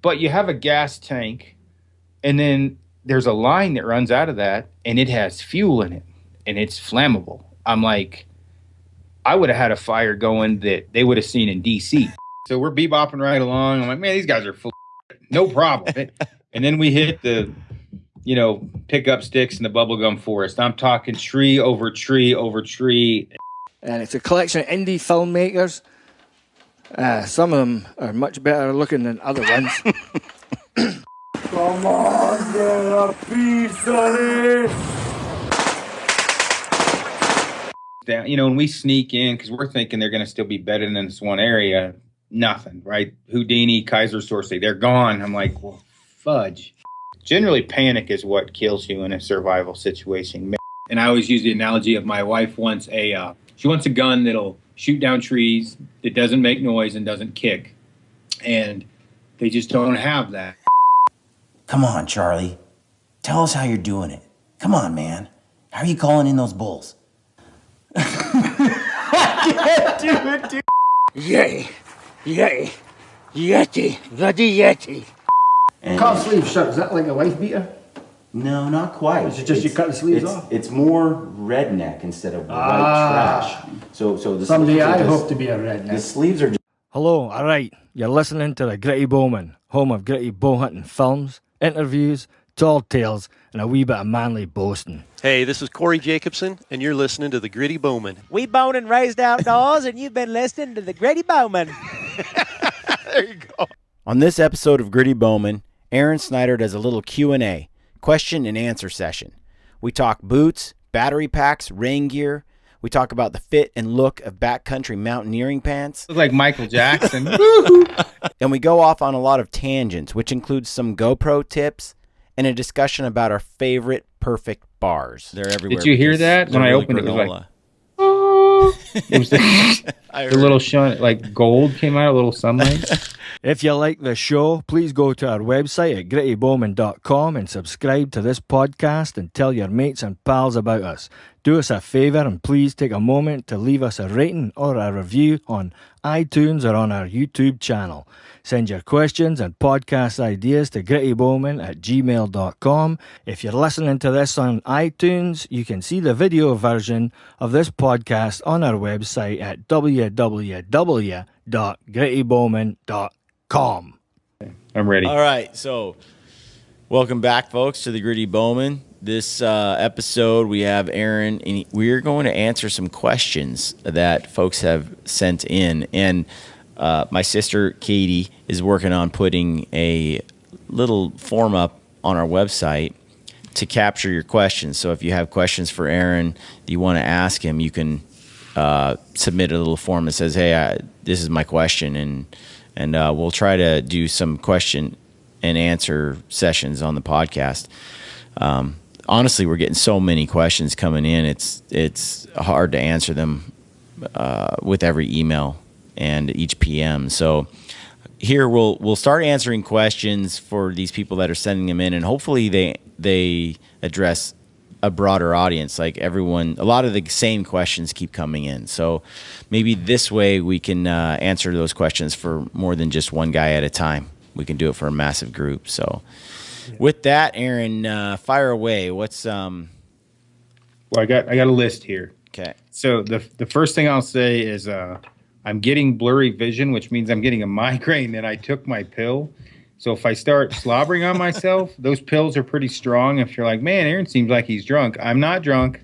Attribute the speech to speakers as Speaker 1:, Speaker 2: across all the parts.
Speaker 1: but you have a gas tank, and then there's a line that runs out of that, and it has fuel in it, and it's flammable. I'm like, I would have had a fire going that they would have seen in D.C. So we're bebopping right along. I'm like, man, these guys are full of shit. No problem. And then we hit the, pickup sticks and the bubblegum forest. I'm talking tree over tree over tree.
Speaker 2: And it's a collection of indie filmmakers. Some of them are much better looking than other ones. Come on, get a piece of this.
Speaker 1: When we sneak in, because we're thinking they're going to still be bedded in this one area, nothing, right? Houdini, Kaiser Sourcing, they're gone. I'm like, well, fudge. Generally, panic is what kills you in a survival situation. And I always use the analogy of my wife wants she wants a gun that'll shoot down trees, that doesn't make noise and doesn't kick. And they just don't have that.
Speaker 3: Come on, Charlie. Tell us how you're doing it. Come on, man. How are you calling in those bulls?
Speaker 2: I can't do it, dude. Yeti, bloody Yeti. Cut sleeve shirt, is that like a wife beater?
Speaker 3: No, not quite.
Speaker 2: Is it just you cut the sleeves off?
Speaker 3: It's more redneck instead of white trash. So the
Speaker 2: someday I hope to be a redneck.
Speaker 3: The sleeves are just...
Speaker 2: Hello, alright. You're listening to the Gritty Bowman, home of gritty bow hunting films, interviews, tall tales, and a wee bit of manly boasting.
Speaker 4: Hey, this is Corey Jacobson, and you're listening to the Gritty Bowman.
Speaker 5: We bone and raised outdoors, and you've been listening to the Gritty Bowman.
Speaker 4: There you go.
Speaker 6: On this episode of Gritty Bowman, Aron Snyder does a little Q&A, question and answer session. We talk boots, battery packs, rain gear. We talk about the fit and look of backcountry mountaineering pants.
Speaker 1: It's like Michael Jackson.
Speaker 6: And we go off on a lot of tangents, which includes some GoPro tips and a discussion about our favorite perfect bars. They're everywhere.
Speaker 1: Did you hear that? When I opened it, it was like, oh. It was the little shine, like gold came out, a little sunlight.
Speaker 2: If you like the show, please go to our website at grittybowman.com and subscribe to this podcast and tell your mates and pals about us. Do us a favor and please take a moment to leave us a rating or a review on iTunes or on our YouTube channel. Send your questions and podcast ideas to grittybowman@gmail.com. If you're listening to this on iTunes, you can see the video version of this podcast on our website at www.grittybowman.com.
Speaker 1: I'm ready.
Speaker 6: All right, so welcome back, folks, to the Gritty Bowman. This episode, we have Aron, and we're going to answer some questions that folks have sent in. And my sister, Katie, is working on putting a little form up on our website to capture your questions. So if you have questions for Aron that you want to ask him, you can submit a little form that says, hey, this is my question, and we'll try to do some question and answer sessions on the podcast. Honestly, we're getting so many questions coming in. It's hard to answer them with every email and each PM. So here we'll start answering questions for these people that are sending them in, and hopefully they address a broader audience. Like everyone, a lot of the same questions keep coming in. So maybe this way we can answer those questions for more than just one guy at a time. We can do it for a massive group. So. With that, Aron, fire away. What's
Speaker 1: Well, I got a list here.
Speaker 6: Okay.
Speaker 1: So the first thing I'll say is I'm getting blurry vision, which means I'm getting a migraine, and I took my pill. So if I start slobbering on myself, those pills are pretty strong. If you're like, man, Aron seems like he's drunk. I'm not drunk.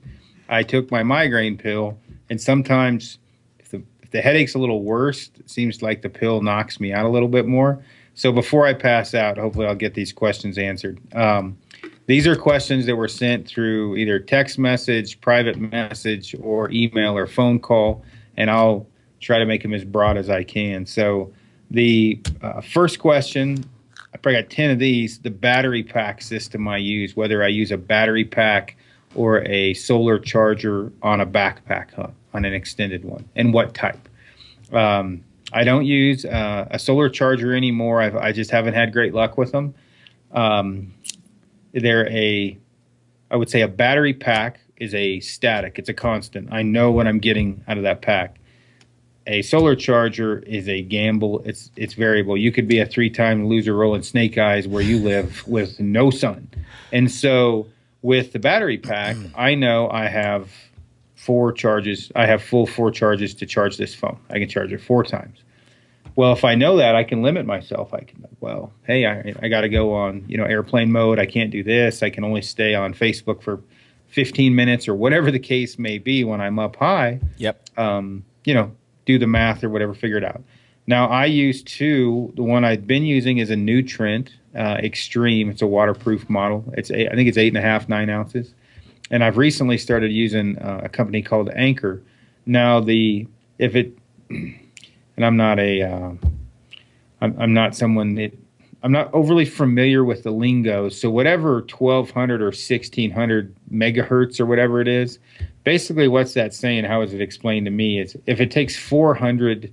Speaker 1: I took my migraine pill, and sometimes if the headache's a little worse, it seems like the pill knocks me out a little bit more. So before I pass out, hopefully I'll get these questions answered. These are questions that were sent through either text message, private message, or email or phone call, and I'll try to make them as broad as I can. So the first question, I probably got 10 of these, the battery pack system I use, whether I use a battery pack or a solar charger on a backpack hunt, on an extended one, and what type. I don't use a solar charger anymore. I just haven't had great luck with them. I would say a battery pack is a static. It's a constant. I know what I'm getting out of that pack. a solar charger is a gamble. It's variable. You could be a 3-time loser rolling snake eyes where you live with no sun. And so with the battery pack, I know I have 4 charges. I have full 4 charges to charge this phone. I can charge it 4 times. Well, if I know that, I can limit myself. I can, well, hey, I got to go on, airplane mode. I can't do this. I can only stay on Facebook for 15 minutes or whatever the case may be when I'm up high.
Speaker 6: Yep.
Speaker 1: Do the math or whatever, figure it out. Now, I use 2. The one I've been using is a Nutrient Extreme. It's a waterproof model. I think it's 8.5, 9 ounces. And I've recently started using a company called Anchor. Now, and I'm not I'm not overly familiar with the lingo. So whatever 1200 or 1600 megahertz or whatever it is, basically what's that saying? How is it explained to me? It's if it takes 400,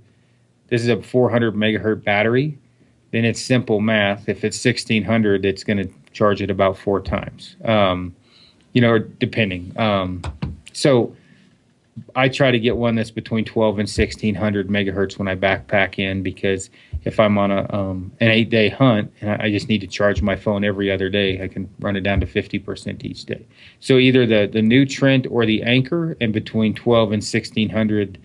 Speaker 1: this is a 400 megahertz battery, then it's simple math. If it's 1600, it's going to charge it about 4 times, depending. So I try to get one that's between 12 and 1600 megahertz when I backpack in, because if I'm on an 8-day hunt and I just need to charge my phone every other day, I can run it down to 50% each day. So either the new Trent or the Anchor, and between 12 and 1600,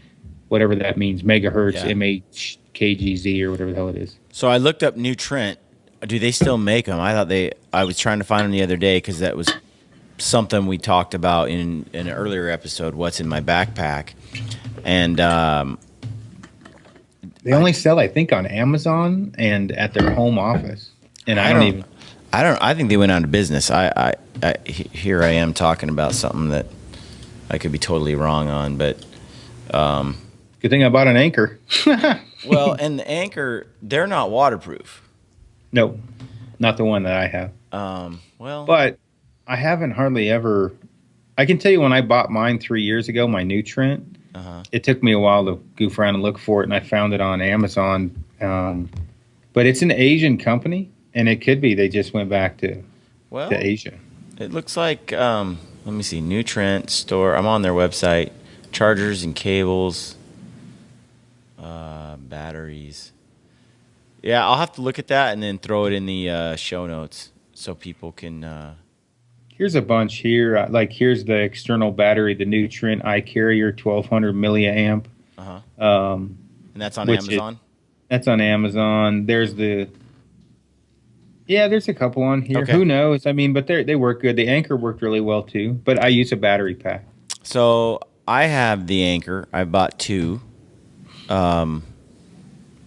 Speaker 1: whatever that means, megahertz, MH, KGZ, or whatever the hell it is.
Speaker 6: So I looked up New Trent. Do they still make them? I was trying to find them the other day because that was something we talked about in an earlier episode, what's in my backpack. And
Speaker 1: they only sell, I think, on Amazon and at their home office. And
Speaker 6: I think they went out of business. Here I am talking about something that I could be totally wrong on, but
Speaker 1: good thing I bought an Anchor.
Speaker 6: well, and the Anchor, they're not waterproof.
Speaker 1: No, not the one that I have. But I haven't hardly ever. I can tell you when I bought mine 3 years ago, my new Trent. It took me a while to goof around and look for it, and I found it on Amazon. But it's an Asian company, and it could be they just went back to Asia.
Speaker 6: It looks like. Let me see, New Trent store. I'm on their website. Chargers and cables, batteries. Yeah, I'll have to look at that and then throw it in the show notes so people can.
Speaker 1: Here's a bunch here. Here's the external battery, the new Trent iCarrier 1200 milliamp.
Speaker 6: And that's on Amazon?
Speaker 1: That's on Amazon. There's a couple on here.
Speaker 6: Okay.
Speaker 1: Who knows? I mean, but they work good. The Anchor worked really well too, but I use a battery pack.
Speaker 6: So I have the Anchor. I bought 2. And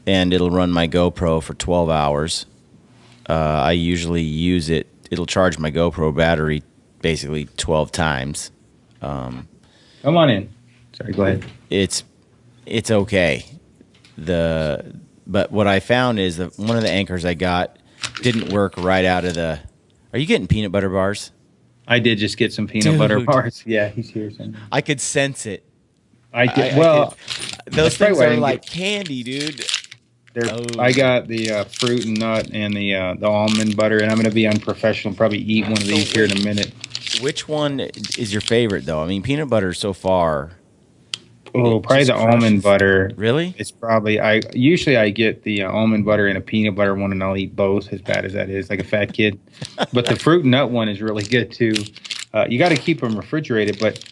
Speaker 6: it'll run my GoPro for 12 hours. I usually use it. It'll charge my GoPro battery basically 12 times.
Speaker 1: Come on in. Sorry, go ahead.
Speaker 6: It's okay. But what I found is that one of the Anchors I got didn't work right out of the. Are you getting peanut butter bars?
Speaker 1: I did just get some peanut butter bars. Yeah, he's here.
Speaker 6: I could sense it.
Speaker 1: Those
Speaker 6: things are like candy, dude.
Speaker 1: I got the fruit and nut and the almond butter, and I'm going to be unprofessional. Probably eat one of these here in a minute.
Speaker 6: Which one is your favorite, though? I mean, peanut butter so far.
Speaker 1: Oh, probably the almond butter.
Speaker 6: Really?
Speaker 1: It's probably I get the almond butter and a peanut butter one, and I'll eat both. As bad as that is, like a fat kid. But the fruit and nut one is really good too. You got to keep them refrigerated. But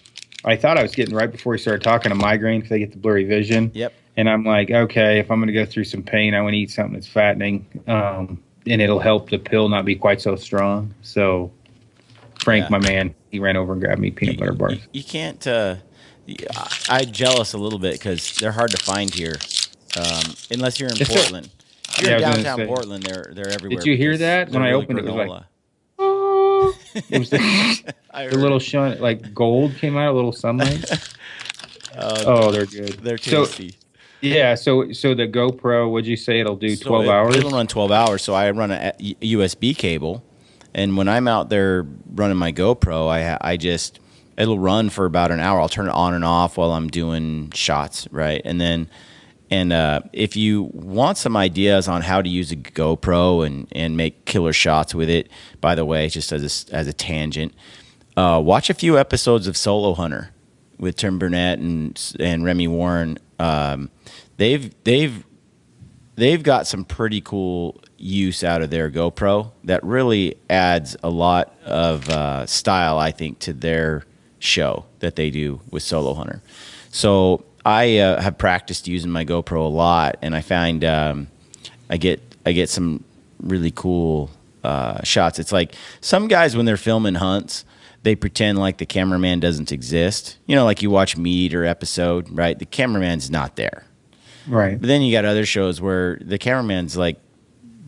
Speaker 1: I thought I was getting right before we started talking a migraine because I get the blurry vision.
Speaker 6: Yep.
Speaker 1: And I'm like, okay, if I'm going to go through some pain, I want to eat something that's fattening, and it'll help the pill not be quite so strong. So, Frank, my man, he ran over and grabbed me peanut butter bars.
Speaker 6: You can't. I'm jealous a little bit because they're hard to find here, unless you're in Portland. If you're in downtown Portland, they're everywhere.
Speaker 1: Did you hear that? When I opened it, it was like, oh, it was the little shine, like gold came out, a little sunlight. They're good.
Speaker 6: They're tasty.
Speaker 1: Yeah, so the GoPro, would you say it'll do 12 hours?
Speaker 6: It'll run 12 hours, so I run a USB cable, and when I'm out there running my GoPro, it'll run for about an hour. I'll turn it on and off while I'm doing shots, right? And then, if you want some ideas on how to use a GoPro and make killer shots with it, by the way, just as a tangent, watch a few episodes of Solo Hunter with Tim Burnett and Remy Warren. they've got some pretty cool use out of their GoPro that really adds a lot of style, I think, to their show that they do with Solo Hunter. So I have practiced using my GoPro a lot, and I find I get some really cool shots. It's like some guys, when they're filming hunts, they pretend like the cameraman doesn't exist. You know, like you watch Meat Eater episode, right? The cameraman's not there.
Speaker 1: Right.
Speaker 6: But then you got other shows where the cameraman's like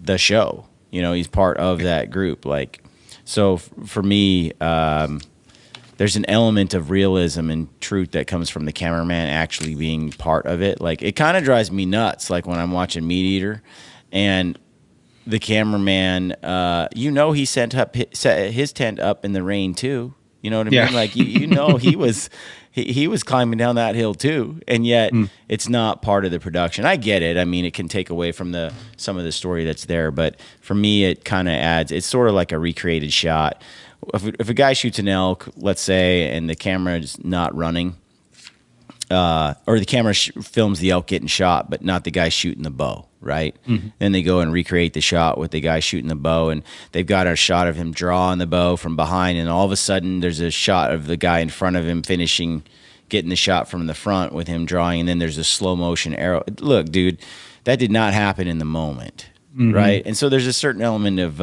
Speaker 6: the show. You know, he's part of that group. Like, so for me, there's an element of realism and truth that comes from the cameraman actually being part of it. Like, it kind of drives me nuts. Like when I'm watching Meat Eater, and the cameraman, he set his tent up in the rain too. You know what I mean? Like he was climbing down that hill too, and yet it's not part of the production. I get it. I mean, it can take away from some of the story that's there, but for me, it kind of adds. It's sort of like a recreated shot. If a guy shoots an elk, let's say, and the camera is not running, or the camera films the elk getting shot, but not the guy shooting the bow, right? Then they go and recreate the shot with the guy shooting the bow, and they've got a shot of him drawing the bow from behind, and all of a sudden there's a shot of the guy in front of him getting the shot from the front with him drawing, and then there's a slow motion arrow. Look, dude, that did not happen in the moment, right? And so there's a certain element of,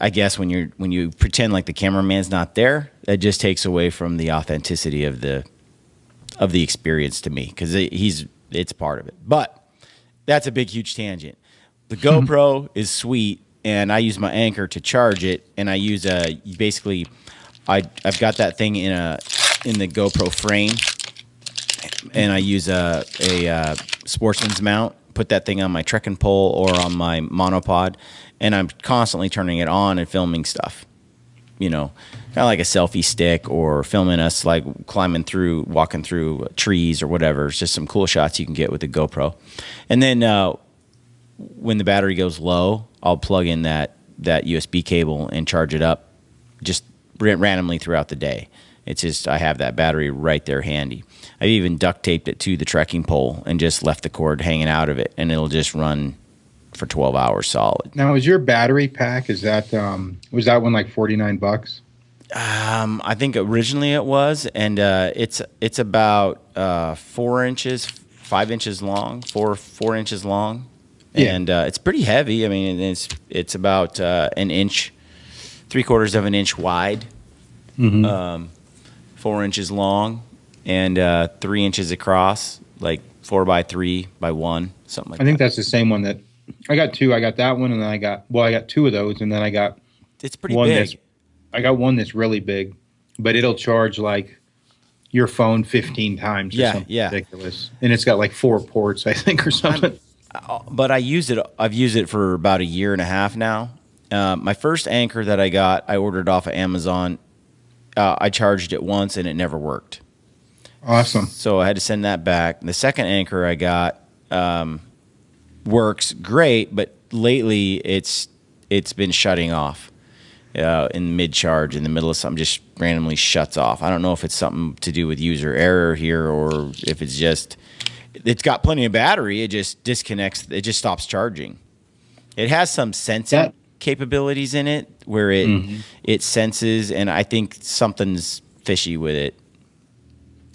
Speaker 6: I guess when you pretend like the cameraman's not there, that just takes away from the authenticity of the experience to me, because it's part of it. But that's a big, huge tangent. The GoPro is sweet, and I use my anchor to charge it, and I use I've got that thing in the GoPro frame, and I use a sportsman's mount. Put that thing on my trekking pole or on my monopod, and I'm constantly turning it on and filming stuff. You know, kind of like a selfie stick, or filming us like walking through trees or whatever. It's just some cool shots you can get with the GoPro. And then when the battery goes low, I'll plug in that USB cable and charge it up just randomly throughout the day. It's just, I have that battery right there handy. I've even duct taped it to the trekking pole and just left the cord hanging out of it, and it'll just run for 12 hours solid.
Speaker 1: Now, is your battery pack, was that one like $49?
Speaker 6: I think originally it was, and it's about 4 inches, 5 inches long, 4 inches long, and it's pretty heavy. I mean, it's about an inch, 3/4 of an inch wide, 4 inches long, and 3 inches across, like 4x3 by 1, something like that.
Speaker 1: I think that's the same one that I got two. I got that one, and then I got two of those, and then I got
Speaker 6: it's pretty big.
Speaker 1: I got one that's really big, but it'll charge like your phone 15 times. Or something ridiculous, and it's got like 4 ports, I think, or something.
Speaker 6: But I've used it for about a year and a half now. My first anchor that I got, I ordered off of Amazon. I charged it once, and it never worked.
Speaker 1: Awesome.
Speaker 6: So I had to send that back. The second anchor I got works great, but lately it's been shutting off in mid-charge, in the middle of something, just randomly shuts off. I don't know if it's something to do with user error here, or if it's just, it's got plenty of battery, it just disconnects, it just stops charging. It has some sensing capabilities in it where it senses, and I think something's fishy with it.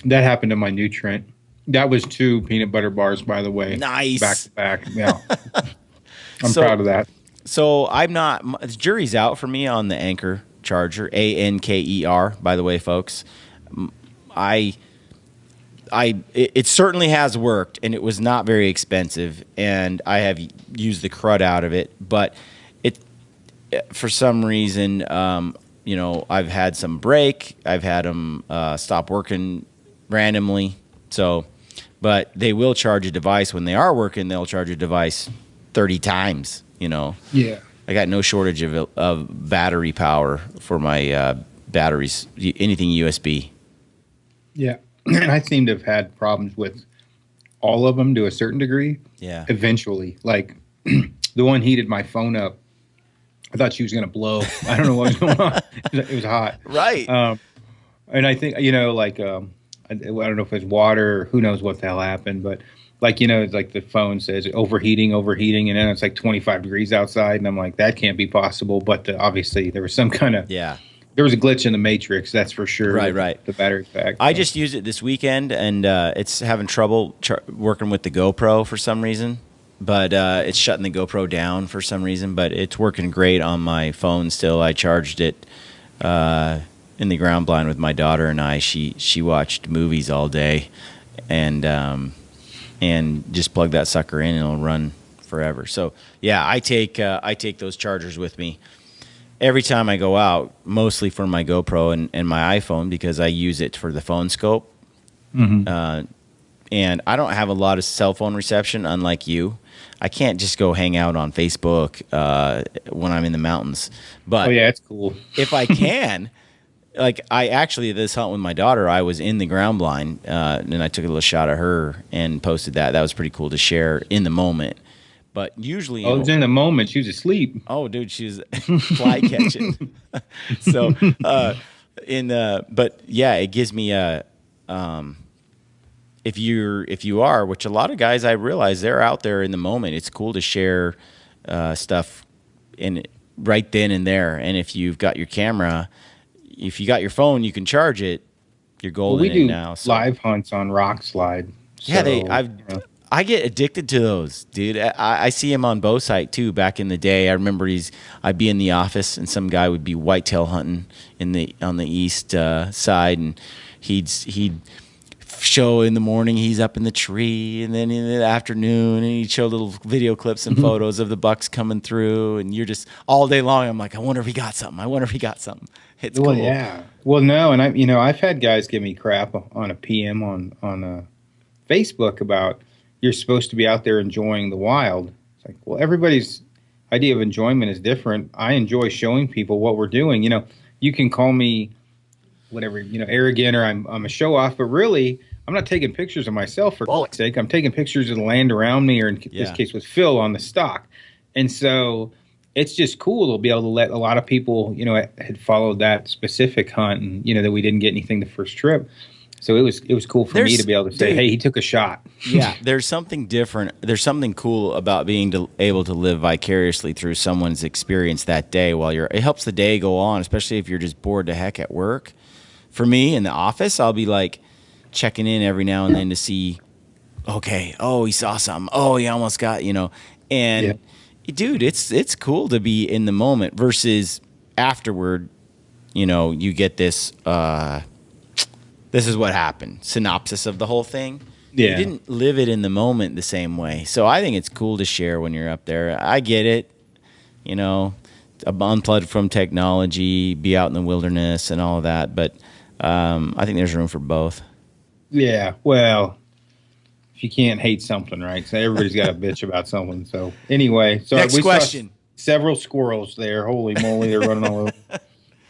Speaker 1: That happened to my new Trent. That was 2 peanut butter bars, by the way.
Speaker 6: Nice.
Speaker 1: Back to back. Yeah. I'm proud of that.
Speaker 6: So the jury's out for me on the Anker charger, Anker, by the way, folks. It certainly has worked, and it was not very expensive, and I have used the crud out of it, but for some reason, I've had some break. I've had them stop working randomly. So, but they will charge a device when they are working. They'll charge a device 30 times.
Speaker 1: Yeah.
Speaker 6: I got no shortage of battery power for my batteries. Anything USB.
Speaker 1: Yeah, and I seem to have had problems with all of them to a certain degree.
Speaker 6: Yeah.
Speaker 1: Eventually, like the one heated my phone up. I thought she was going to blow. I don't know what was going on. It was hot.
Speaker 6: Right.
Speaker 1: And I think, don't know if it's water or who knows what the hell happened, but like, it's like the phone says overheating, and then it's like 25 degrees outside. And I'm like, that can't be possible. But obviously there was some kind of, there was a glitch in the matrix. That's for sure.
Speaker 6: Right.
Speaker 1: The battery pack.
Speaker 6: I just used it this weekend, and it's having trouble working with the GoPro for some reason. But it's shutting the GoPro down for some reason. But it's working great on my phone still. I charged it in the ground blind with my daughter and I. She watched movies all day, and just plug that sucker in and it'll run forever. So yeah, I take those chargers with me every time I go out, mostly for my GoPro and my iPhone because I use it for the phone scope.
Speaker 1: Mm-hmm.
Speaker 6: And I don't have a lot of cell phone reception, unlike you. I can't just go hang out on Facebook when I'm in the mountains. But
Speaker 1: it's cool.
Speaker 6: If I can, like this hunt with my daughter, I was in the ground blind and I took a little shot of her and posted that. That was pretty cool to share in the moment. But usually,
Speaker 1: it was in the moment. She was asleep.
Speaker 6: Oh, dude, she was fly catching. So, but yeah, it gives me a. If you are, which a lot of guys I realize they're out there in the moment. It's cool to share stuff in right then and there. And if you've got your camera, if you got your phone, you can charge it. You're golden
Speaker 1: we do
Speaker 6: now. So.
Speaker 1: Live hunts on Rock Slide.
Speaker 6: Yeah, I get addicted to those, dude. I see him on bow sight too. Back in the day, I remember I'd be in the office and some guy would be whitetail hunting on the east side, and he'd show in the morning he's up in the tree, and then in the afternoon, and he'd show little video clips and photos of the bucks coming through, and you're just all day long. I'm like, I wonder if he got something. It's cool.
Speaker 1: Yeah. Well, no, and I've had guys give me crap on a PM on Facebook about you're supposed to be out there enjoying the wild. It's like, well, everybody's idea of enjoyment is different. I enjoy showing people what we're doing. You can call me whatever, arrogant, or I'm a show off, but really I'm not taking pictures of myself for God's sake. I'm taking pictures of the land around me, or in this case with Phil on the stock. And so it's just cool to be able to let a lot of people, had followed that specific hunt, and that we didn't get anything the first trip. So it was cool for me to be able to say, hey, he took a shot.
Speaker 6: Yeah, there's something different. There's something cool about being able to live vicariously through someone's experience that day it helps the day go on, especially if you're just bored to heck at work. For me in the office, I'll be like checking in every now and then to see, okay, oh, he saw something. Oh, he almost got, and dude, it's cool to be in the moment versus afterward, you get this, this is what happened. Synopsis of the whole thing. Yeah. You didn't live it in the moment the same way. So I think it's cool to share when you're up there. I get it. Unplugged from technology, be out in the wilderness and all of that. But I think there's room for both.
Speaker 1: Yeah. Well, if you can't hate something, right? So everybody's got a bitch about something. So anyway. So
Speaker 6: next question.
Speaker 1: Several squirrels there. Holy moly, they're running all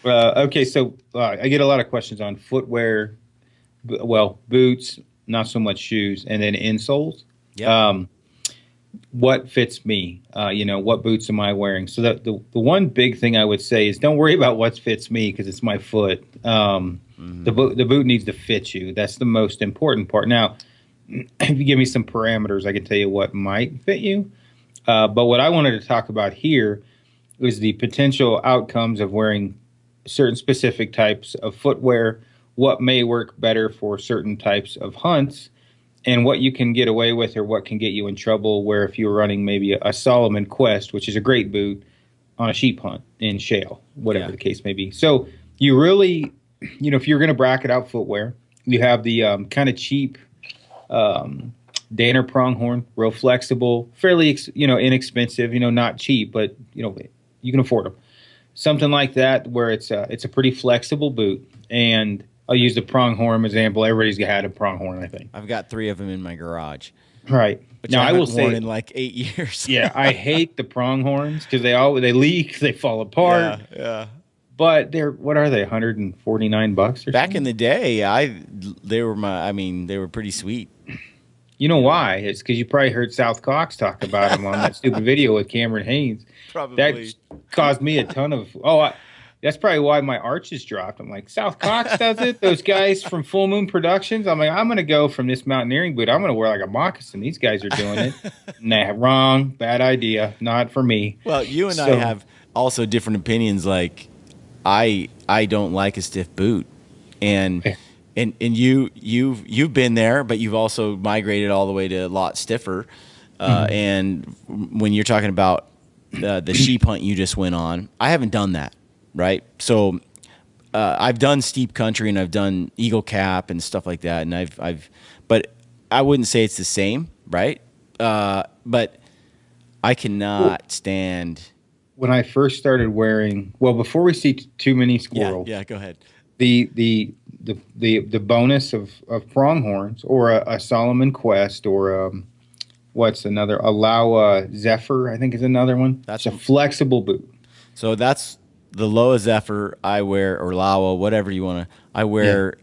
Speaker 1: over. Okay, so I get a lot of questions on footwear. Well, boots, not so much shoes, and then insoles.
Speaker 6: Yeah.
Speaker 1: What fits me? What boots am I wearing? So the one big thing I would say is don't worry about what fits me because it's my foot. The boot needs to fit you. That's the most important part. Now, if you give me some parameters, I can tell you what might fit you. But what I wanted to talk about here is the potential outcomes of wearing certain specific types of footwear, what may work better for certain types of hunts, and what you can get away with or what can get you in trouble, where if you're running maybe a Solomon Quest, which is a great boot, on a sheep hunt in shale, whatever the case may be. So you really, if you're going to bracket out footwear, you have the kind of cheap Danner pronghorn, real flexible, fairly, inexpensive, not cheap, but, you can afford them. Something like that where it's a pretty flexible boot. And I'll use the pronghorn example. Everybody's had a pronghorn, I think.
Speaker 6: I've got 3 of them in my garage.
Speaker 1: Right.
Speaker 6: Now I will say in like 8 years.
Speaker 1: Yeah, I hate the pronghorns because they leak, they fall apart.
Speaker 6: Yeah.
Speaker 1: But what are they? $149 or something?
Speaker 6: Back in the day, they were pretty sweet.
Speaker 1: You know why? It's because you probably heard South Cox talk about them on that stupid video with Cameron Haynes.
Speaker 6: Probably.
Speaker 1: That caused me a ton of That's probably why my arches dropped. I'm like, South Cox does it. Those guys from Full Moon Productions. I'm like, I'm going to go from this mountaineering boot. I'm going to wear like a moccasin. These guys are doing it. Nah, wrong. Bad idea. Not for me.
Speaker 6: Well, you and I have also different opinions. Like, I don't like a stiff boot, and you've been there, but you've also migrated all the way to a lot stiffer. And when you're talking about the sheep hunt you just went on, I haven't done that. Right. So I've done steep country and I've done Eagle Cap and stuff like that. And but I wouldn't say it's the same. Right. But I cannot stand.
Speaker 1: When I first started wearing, before we see too many squirrels.
Speaker 6: Yeah. Go ahead.
Speaker 1: The bonus of pronghorns or a Solomon Quest or what's another? A Laowa Zephyr, I think is another one. That's a flexible boot.
Speaker 6: So that's the Loa Zephyr I wear, or Laowa, whatever you want to.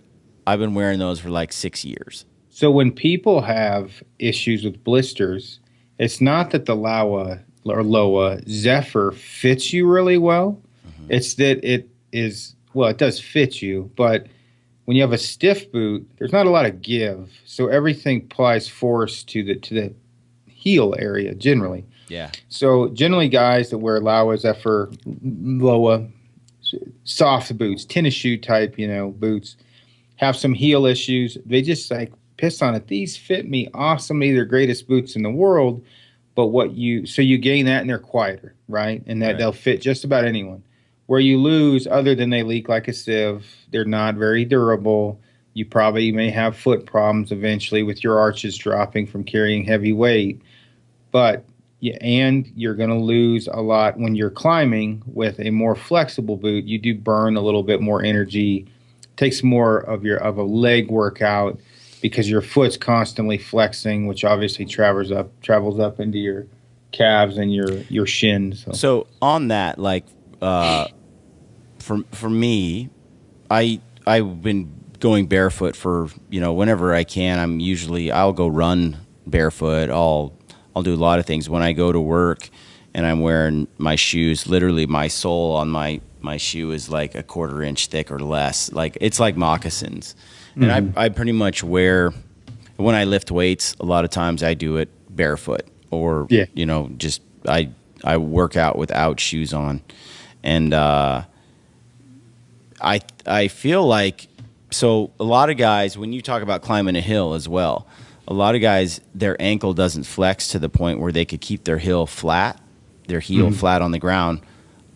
Speaker 6: I've been wearing those for like 6 years. So
Speaker 1: when people have issues with blisters, it's not that the Laowa or Loa Zephyr fits you really well. It's that it does fit you, but when you have a stiff boot, there's not a lot of give. So everything applies force to the heel area generally.
Speaker 6: Yeah.
Speaker 1: So generally guys that wear Laowa Zephyr, Loa, soft boots, tennis shoe type, boots, have some heel issues. They just like piss on it. These fit me awesomely. They're greatest boots in the world. But you gain that and they're quieter, right? And that they'll fit just about anyone. Where you lose, other than they leak like a sieve, they're not very durable. You probably may have foot problems eventually with your arches dropping from carrying heavy weight. But and you're going to lose a lot when you're climbing. With a more flexible boot, you do burn a little bit more energy, takes more of a leg workout because your foot's constantly flexing, which obviously travels up into your calves and your shins.
Speaker 6: So on that, like for me, I've been going barefoot for whenever I can. I'll go run barefoot. I'll do a lot of things. When I go to work and I'm wearing my shoes, literally my sole on my shoe is like a 1/4 inch thick or less. Like it's like moccasins. And I pretty much wear, when I lift weights, a lot of times I do it barefoot or, just I work out without shoes on. And I feel like, so a lot of guys, when you talk about climbing a hill as well, a lot of guys, their ankle doesn't flex to the point where they could keep their heel flat on the ground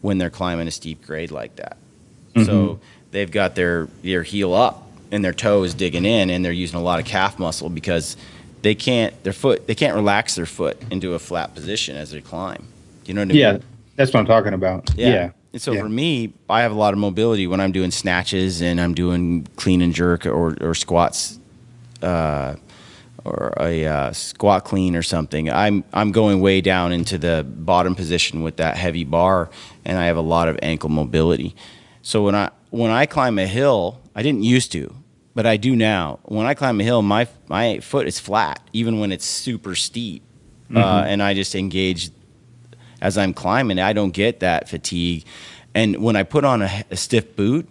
Speaker 6: when they're climbing a steep grade like that. So they've got their heel up and their toe is digging in, and they're using a lot of calf muscle because they can't relax their foot into a flat position as they climb. You know what I mean?
Speaker 1: Yeah, that's what I'm talking about. Yeah.
Speaker 6: And so for me, I have a lot of mobility when I'm doing snatches and I'm doing clean and jerk or squats, or a squat clean or something. I'm going way down into the bottom position with that heavy bar, and I have a lot of ankle mobility. So when I climb a hill, I didn't used to, but I do now. When I climb a hill, my foot is flat, even when it's super steep, and I just engage as I'm climbing. I don't get that fatigue, and when I put on a stiff boot,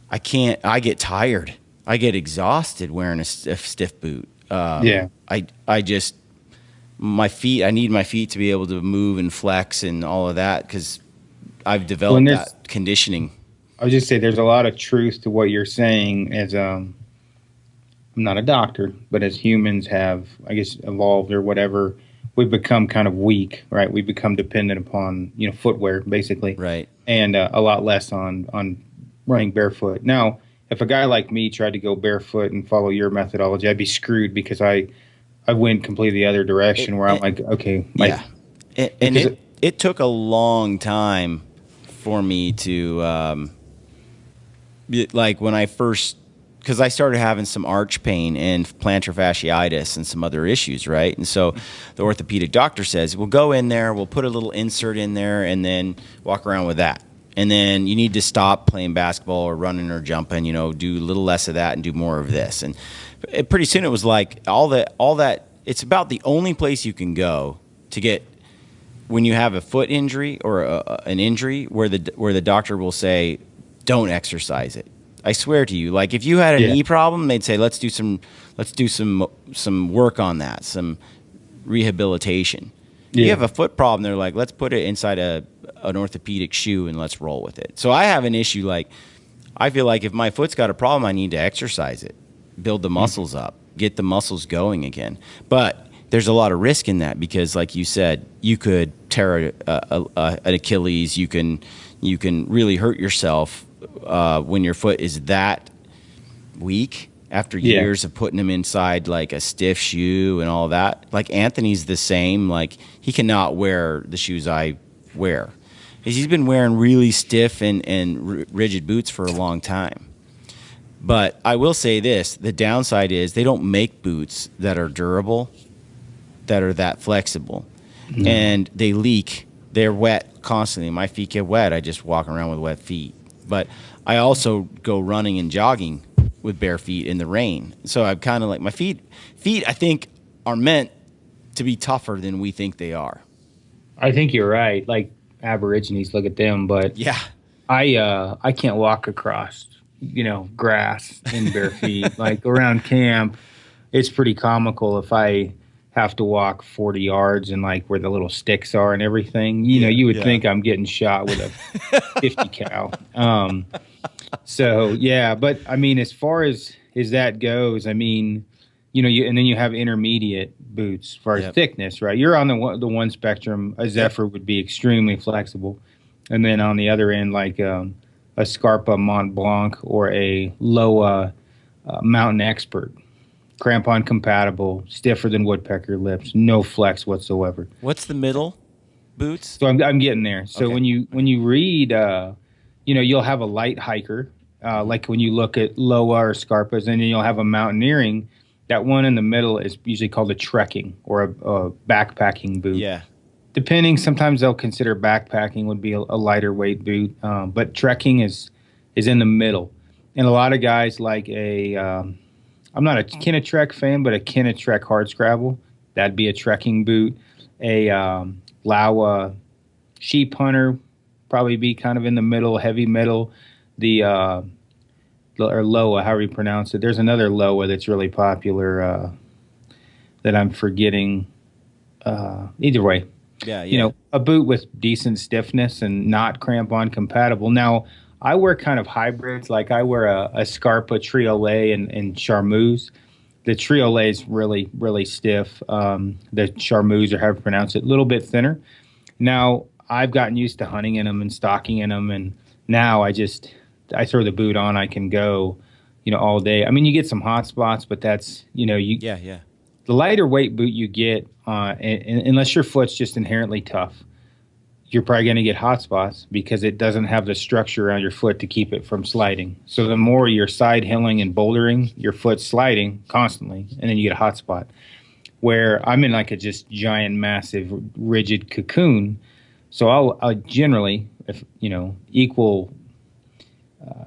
Speaker 6: I get tired. I get exhausted wearing a stiff boot. I just, my feet, I need my feet to be able to move and flex and all of that because I've developed that conditioning.
Speaker 1: I would just say there's a lot of truth to what you're saying. As I'm not a doctor, but as humans have, I guess, evolved or whatever, we've become kind of weak, right? We become dependent upon footwear basically,
Speaker 6: right?
Speaker 1: And a lot less on running barefoot. Now, if a guy like me tried to go barefoot and follow your methodology, I'd be screwed because I went completely the other direction where I'm like, okay.
Speaker 6: It took a long time for me to, like when I first, because I started having some arch pain and plantar fasciitis and some other issues, right? And so the orthopedic doctor says, we'll go in there, we'll put a little insert in there and then walk around with that. And then you need to stop playing basketball or running or jumping, do a little less of that and do more of this. And pretty soon it was like all that, it's about the only place you can go to get when you have a foot injury or an injury where the doctor will say, don't exercise it. I swear to you, like if you had a knee problem, they'd say, let's do some work on that, some rehabilitation. You have a foot problem, they're like, let's put it inside an orthopedic shoe and let's roll with it. So I have an issue, like I feel like if my foot's got a problem, I need to exercise it, build the muscles up, get the muscles going again. But there's a lot of risk in that because, like you said, you could tear an Achilles. You can really hurt yourself when your foot is that weak after years of putting him inside like a stiff shoe and all that. Like Anthony's the same. Like he cannot wear the shoes I wear. He's been wearing really stiff and rigid boots for a long time. But I will say this, the downside is they don't make boots that are durable, that are that flexible. No. And they leak. They're wet constantly. My feet get wet. I just walk around with wet feet. But I also go running and jogging with bare feet in the rain. So I'm kind of like, my feet I think are meant to be tougher than we think they are.
Speaker 1: I think you're right. Like Aborigines, look at them. But
Speaker 6: yeah,
Speaker 1: I can't walk across, grass in bare feet. Like around camp, it's pretty comical if I have to walk 40 yards and like where the little sticks are and everything. You would think I'm getting shot with a 50 cal. So yeah, but I mean, as far as that goes, I mean, and then you have intermediate boots as far as thickness, right? You're on the one spectrum. A Zephyr would be extremely flexible, and then on the other end, like a Scarpa Mont Blanc or a Loa Mountain Expert, crampon compatible, stiffer than woodpecker lips, no flex whatsoever.
Speaker 6: What's the middle boots?
Speaker 1: So I'm getting there. So when you read, you'll have a light hiker, like when you look at Loa or Scarpas, and then you'll have a mountaineering. That one in the middle is usually called a trekking or a backpacking boot.
Speaker 6: Yeah.
Speaker 1: Depending, sometimes they'll consider backpacking would be a lighter weight boot, but trekking is in the middle. And a lot of guys like I'm not a Kinnetrek fan, but a Kinnetrek hardscrabble. That'd be a trekking boot. A Laowa sheep hunter probably be kind of in the middle, heavy middle. Or Loa, however you pronounce it. There's another Loa that's really popular that I'm forgetting. Either way, a boot with decent stiffness and not crampon compatible. Now, I wear kind of hybrids. Like I wear a Scarpa Triolet and Charmeuse. The Triolet is really, really stiff. The Charmeuse, or however you pronounce it, a little bit thinner. Now, I've gotten used to hunting in them and stalking in them, and now I throw the boot on. I can go, all day. I mean, you get some hot spots, but that's, the lighter weight boot you get, unless your foot's just inherently tough, you're probably going to get hot spots because it doesn't have the structure around your foot to keep it from sliding. So the more you're side hilling and bouldering, your foot's sliding constantly, and then you get a hot spot. Where I'm in like a just giant, massive, rigid cocoon. So I'll generally, equal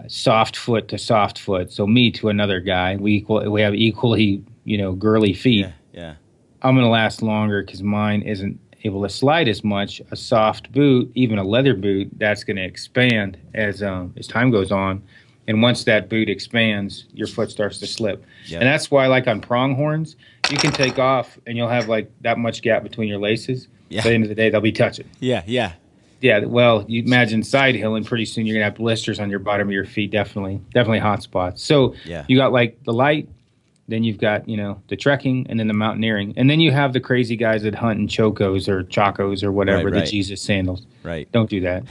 Speaker 1: soft foot to soft foot. So me to another guy, we have equally, girly feet.
Speaker 6: Yeah.
Speaker 1: I'm going to last longer because mine isn't able to slide as much. A soft boot, even a leather boot, that's going to expand as time goes on. And once that boot expands, your foot starts to slip. Yep. And that's why, like on pronghorns, you can take off and you'll have like that much gap between your laces. Yeah. By the end of the day, they'll be touching.
Speaker 6: Yeah.
Speaker 1: Yeah, well, you imagine side hill, and pretty soon you're going to have blisters on your bottom of your feet, definitely hot spots. So you got like the light, then you've got, the trekking, and then the mountaineering. And then you have the crazy guys that hunt in chocos or chacos or whatever, the Jesus sandals.
Speaker 6: Right.
Speaker 1: Don't do that.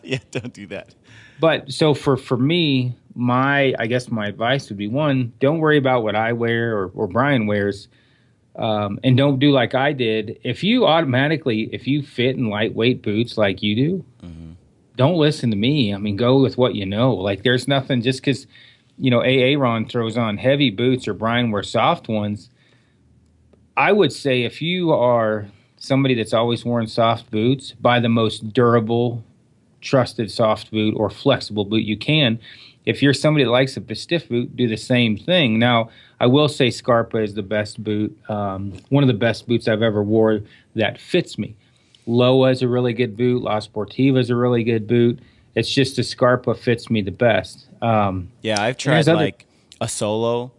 Speaker 6: Yeah, don't do that.
Speaker 1: But so for me, I guess my advice would be, one, don't worry about what I wear or Brian wears. And don't do like I did. If you fit in lightweight boots like you do, don't listen to me. I mean, go with what you know. Like there's nothing, just because, Aaron throws on heavy boots or Brian wears soft ones. I would say if you are somebody that's always worn soft boots, buy the most durable, trusted soft boot or flexible boot you can. If you're somebody that likes a stiff boot, do the same thing. Now, I will say Scarpa is the best boot, one of the best boots I've ever wore that fits me. Loa is a really good boot. La Sportiva is a really good boot. It's just the Scarpa fits me the best.
Speaker 6: Yeah, I've tried like a Solo.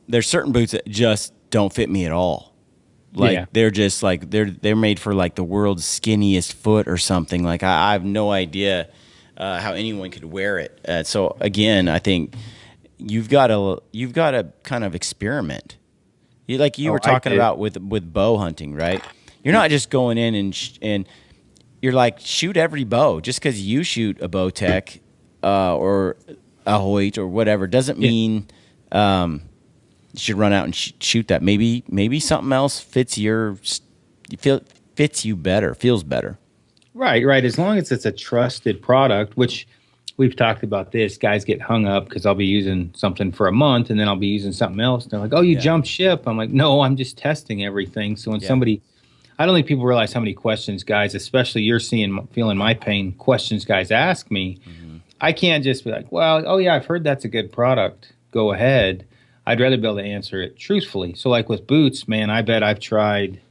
Speaker 6: There's certain boots that just don't fit me at all. Like they're just like they're made for like the world's skinniest foot or something. Like I have no idea how anyone could wear it. So again, I think you've got to kind of experiment. You were talking about with bow hunting, right? You're not just going in and you're like shoot every bow just because you shoot a Bowtech or a Hoyt or whatever doesn't mean you should run out and shoot that. Maybe something else fits you better, feels better.
Speaker 1: Right. As long as it's a trusted product, which we've talked about this, guys get hung up because I'll be using something for a month and then I'll be using something else. And they're like, oh, you jumped ship. I'm like, no, I'm just testing everything. So when I don't think people realize how many questions guys, especially you're feeling my pain, questions guys ask me. Mm-hmm. I can't just be like, well, oh yeah, I've heard that's a good product. Go ahead. I'd rather be able to answer it truthfully. So like with boots, man, I bet I've tried,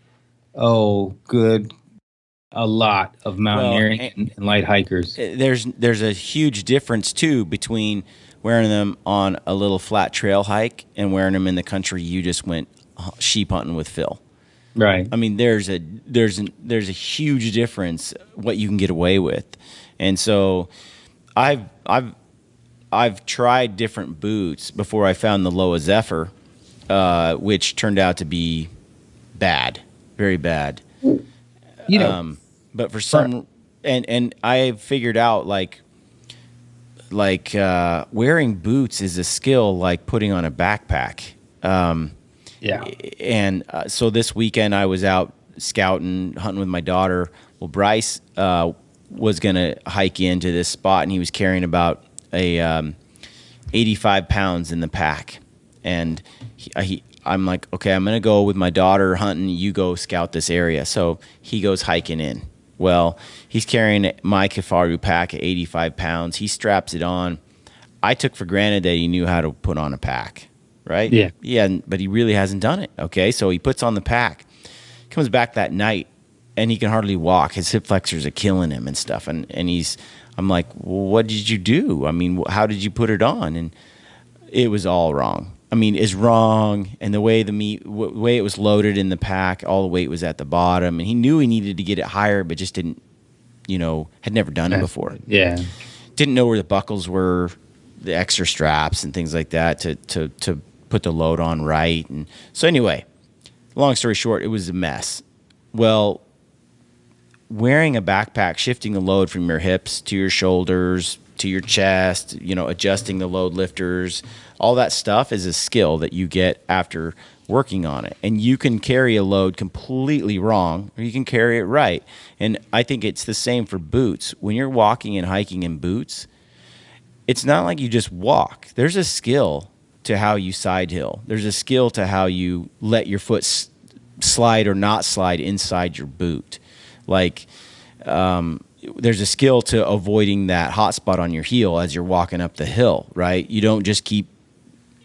Speaker 1: a lot of mountaineering and light hikers.
Speaker 6: There's a huge difference too between wearing them on a little flat trail hike and wearing them in the country you just went sheep hunting with Phil.
Speaker 1: Right.
Speaker 6: I mean, there's a huge difference what you can get away with, and so I've tried different boots before I found the Loa Zephyr, which turned out to be bad, very bad. But for some, and I figured out like wearing boots is a skill like putting on a backpack. And so this weekend I was out scouting, hunting with my daughter. Well, Bryce was going to hike into this spot, and he was carrying about 85 pounds in the pack. And I'm like, okay, I'm going to go with my daughter hunting. You go scout this area. So he goes hiking in. Well, he's carrying my Kifaru pack at 85 pounds. He straps it on. I took for granted that he knew how to put on a pack. Right?
Speaker 1: Yeah.
Speaker 6: Yeah, but he really hasn't done it. Okay, so he puts on the pack, comes back that night, and he can hardly walk. His hip flexors are killing him and stuff. And I'm like, well, what did you do? I mean, how did you put it on? And it was all wrong. I mean, it's wrong. And the way way it was loaded in the pack, all the weight was at the bottom. And he knew he needed to get it higher, but just didn't, had never done it before.
Speaker 1: Yeah.
Speaker 6: Didn't know where the buckles were, the extra straps and things like that to put the load on right. And so anyway, long story short, it was a mess. Well, wearing a backpack, shifting the load from your hips to your shoulders to your chest, adjusting the load lifters, all that stuff is a skill that you get after working on it. And you can carry a load completely wrong, or you can carry it right. And I think it's the same for boots. When you're walking and hiking in boots, it's not like you just walk. There's a skill to how you side hill. There's a skill to how you let your foot slide or not slide inside your boot. Like, there's a skill to avoiding that hot spot on your heel as you're walking up the hill, right? You don't just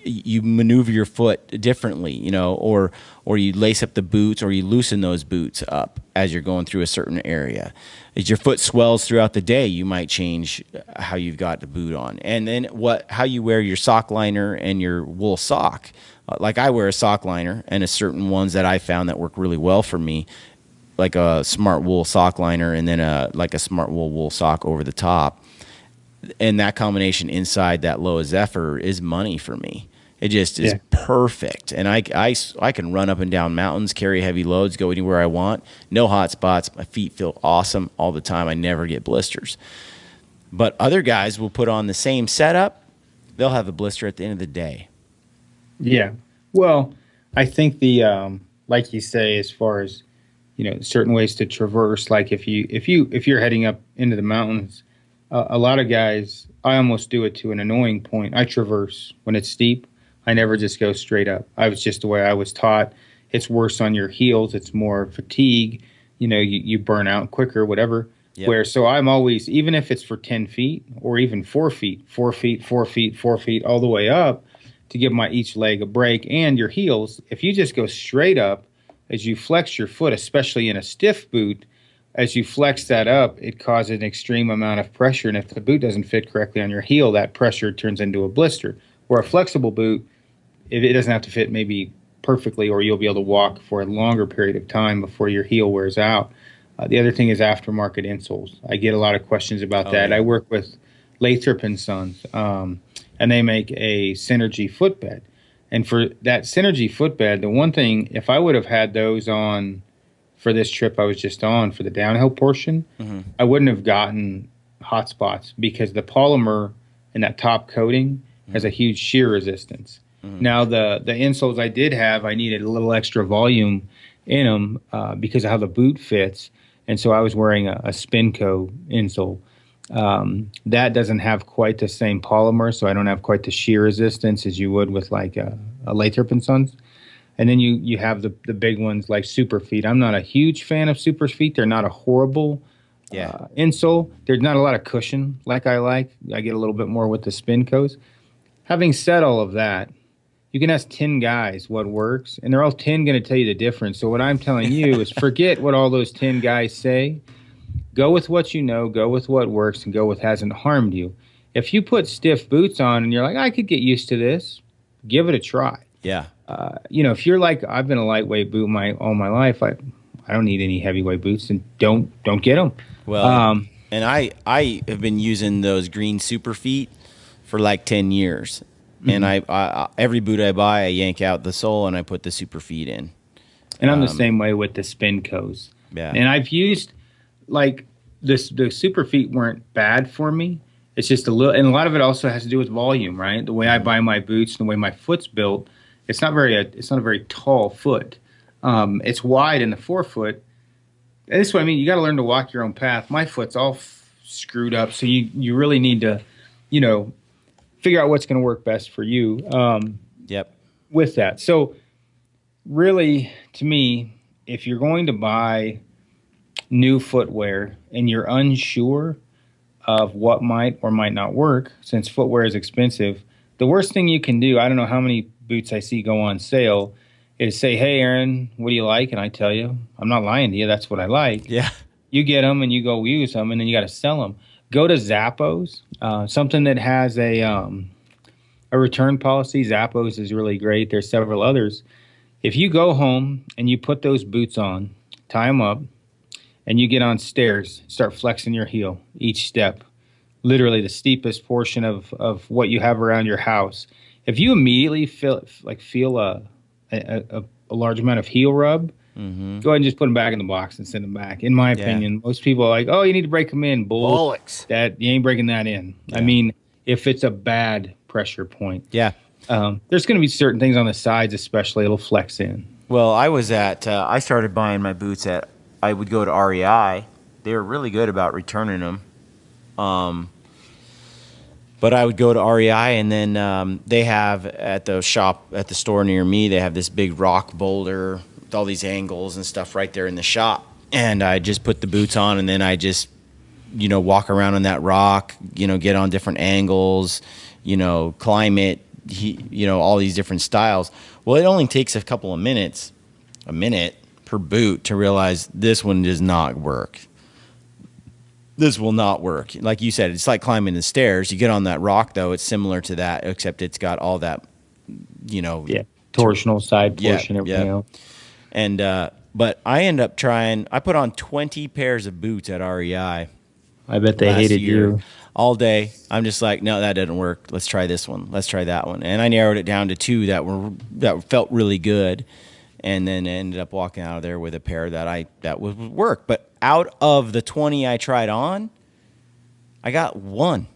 Speaker 6: you maneuver your foot differently, or you lace up the boots or you loosen those boots up as you're going through a certain area. As your foot swells throughout the day, you might change how you've got the boot on. And then how you wear your sock liner and your wool sock. Like I wear a sock liner and a certain ones that I found that work really well for me, like a smart wool sock liner and then a smart wool sock over the top. And that combination inside that Loa Zephyr is money for me. It just is perfect. And I can run up and down mountains, carry heavy loads, go anywhere I want. No hot spots. My feet feel awesome all the time. I never get blisters. But other guys will put on the same setup. They'll have a blister at the end of the day.
Speaker 1: Yeah. Well, I think like you say, as far as, certain ways to traverse, like if you're heading up into the mountains, a lot of guys, I almost do it to an annoying point. I traverse when it's steep. I never just go straight up. I was just the way I was taught. It's worse on your heels. It's more fatigue. You burn out quicker, whatever. Yep. So I'm always, even if it's for 10 feet or even 4 feet, 4 feet, 4 feet, 4 feet, all the way up to give each leg a break. And your heels, if you just go straight up, as you flex your foot, especially in a stiff boot, as you flex that up, it causes an extreme amount of pressure. And if the boot doesn't fit correctly on your heel, that pressure turns into a blister. Where a flexible boot, it doesn't have to fit maybe perfectly, or you'll be able to walk for a longer period of time before your heel wears out. The other thing is aftermarket insoles. I get a lot of questions about that.
Speaker 6: Yeah.
Speaker 1: I work with Lathrop and Sons, and they make a Synergy footbed. And for that Synergy footbed, the one thing, if I would have had those on for this trip I was just on for the downhill portion, I wouldn't have gotten hot spots because the polymer in that top coating has a huge shear resistance. Now, the insoles I did have, I needed a little extra volume in them because of how the boot fits. And so I was wearing a Spinco insole. That doesn't have quite the same polymer, so I don't have quite the shear resistance as you would with like a Lathrop & Sons. And then you have the big ones like Superfeet. I'm not a huge fan of Superfeet. They're not a horrible insole. There's not a lot of cushion like I like. I get a little bit more with the Spincos. Having said all of that, you can ask 10 guys what works, and they're all 10 going to tell you the difference. So what I'm telling you is forget what all those 10 guys say. Go with what you know, go with what works, and go with hasn't harmed you. If you put stiff boots on and you're like, I could get used to this, give it a try.
Speaker 6: Yeah.
Speaker 1: If you're like, I've been a lightweight boot all my life, I don't need any heavyweight boots, and don't get them.
Speaker 6: Well, and I have been using those green Super Feet for like 10 years. And I every boot I buy, I yank out the sole and I put the Super Feet in.
Speaker 1: And I'm the same way with the Spincos.
Speaker 6: Yeah.
Speaker 1: And I've used like the Super Feet weren't bad for me. It's just a little, and a lot of it also has to do with volume, right? The way I buy my boots, the way my foot's built, it's not a very tall foot. It's wide in the forefoot. And this is what I mean. You got to learn to walk your own path. My foot's all screwed up, so you really need to, figure out what's going to work best for you. With that, so really, to me, if you're going to buy new footwear and you're unsure of what might or might not work, since footwear is expensive, the worst thing you can do, I don't know how many boots I see go on sale, is say, hey, Aaron, what do you like? And I tell you, I'm not lying to you. That's what I like.
Speaker 6: Yeah.
Speaker 1: You get them and you go use them, and then you got to sell them. Go to Zappos, something that has a return policy. Zappos is really great. There's several others. If you go home and you put those boots on, tie them up, and you get on stairs, start flexing your heel each step, literally the steepest portion of what you have around your house. If you immediately feel a large amount of heel rub, go ahead and just put them back in the box and send them back. In my opinion, most people are like, oh, you need to break them in. Bollocks. That you ain't breaking that in. Yeah. I mean, if it's a bad pressure point.
Speaker 6: Yeah.
Speaker 1: There's going to be certain things on the sides, especially, it'll flex in.
Speaker 6: Well, I was I started buying my boots I would go to REI. They were really good about returning them. But I would go to REI, and then they have at the store near me, they have this big rock boulder with all these angles and stuff right there in the shop. And I just put the boots on, and then I just, walk around on that rock, get on different angles, climb it, all these different styles. Well, it only takes a minute per boot to realize this one does not work. This will not work. Like you said, it's like climbing the stairs. You get on that rock, though, it's similar to that, except it's got all that,
Speaker 1: torsional side portion, everything else.
Speaker 6: And, but I end up I put on 20 pairs of boots at REI.
Speaker 1: I bet they hated you.
Speaker 6: All day. I'm just like, no, that doesn't work. Let's try this one. Let's try that one. And I narrowed it down to 2 that felt really good. And then ended up walking out of there with a pair that would work. But out of the 20 I tried on, I got one.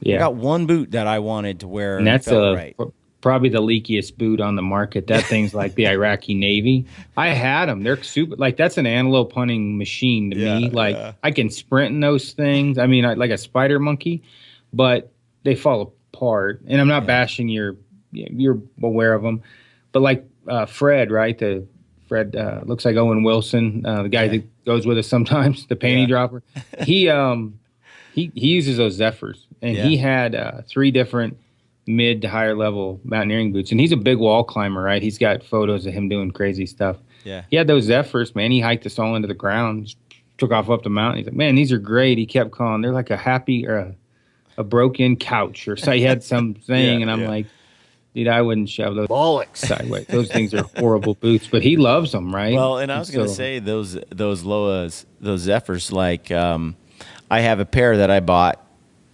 Speaker 6: Yeah. I got one boot that I wanted to wear.
Speaker 1: And that's probably the leakiest boot on the market. That thing's like the Iraqi Navy. I had them. They're super. Like, that's an antelope hunting machine to me. Like, I can sprint in those things. I mean, like a spider monkey, but they fall apart. And I'm not bashing you're aware of them. But like Fred, right? Fred looks like Owen Wilson, the guy that goes with us sometimes, the panty dropper. He uses those Zephyrs, and he had 3 different mid to higher level mountaineering boots. And he's a big wall climber, right? He's got photos of him doing crazy stuff.
Speaker 6: Yeah.
Speaker 1: He had those Zephyrs, man. He hiked us all into the ground, took off up the mountain. He's like, man, these are great. He kept calling. They're like a happy or a broken couch or so. He had some thing, and I'm like, dude, I wouldn't shove those
Speaker 2: Bollocks.
Speaker 1: sideways. Those things are horrible boots, but he loves them, right?
Speaker 6: Well, and I was going to say those Loas, those Zephyrs, like I have a pair that I bought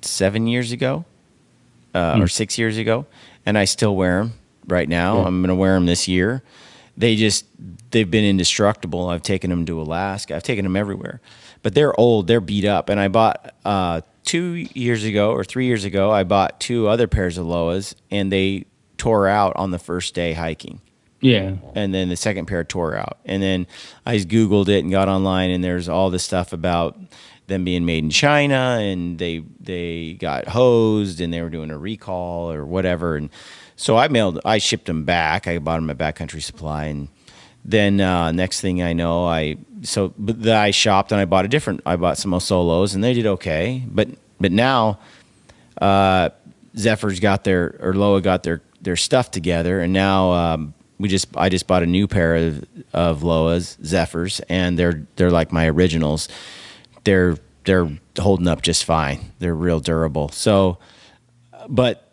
Speaker 6: 7 years ago or 6 years ago, and I still wear them right now. I'm going to wear them this year. They've been indestructible. I've taken them to Alaska. I've taken them everywhere, but they're old. They're beat up. And I bought 2 years ago or 3 years ago, I bought 2 other pairs of Loas, and they tore out on the first day hiking.
Speaker 1: Yeah.
Speaker 6: And then the second pair tore out. And then I just Googled it and got online, and there's all this stuff about them being made in China, and they got hosed, and they were doing a recall or whatever. And so I shipped them back. I bought them at Backcountry Supply, and then next thing I know, I shopped and I bought some Solos, and they did okay. But now Zephyr's got Loa got their stuff together, and now I just bought a new pair of Loas Zephyrs, and they're like my originals. They're holding up just fine. They're real durable. So, but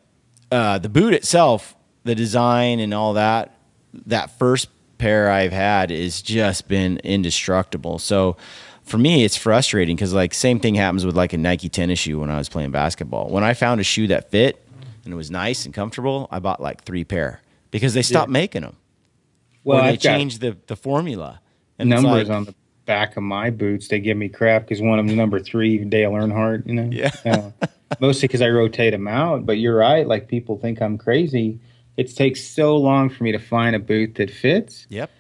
Speaker 6: the boot itself, the design and all that first pair I've had has just been indestructible. So for me, it's frustrating because like same thing happens with like a Nike tennis shoe when I was playing basketball. When I found a shoe that fit and it was nice and comfortable, I bought like 3 pair because they stopped making them. Well, or they changed the formula. And
Speaker 1: numbers on the back of my boots, they give me crap because one of them number 3, Dale Earnhardt, you know?
Speaker 6: Yeah.
Speaker 1: Mostly because I rotate them out. But you're right. Like people think I'm crazy. It takes so long for me to find a boot that fits.
Speaker 6: Yep.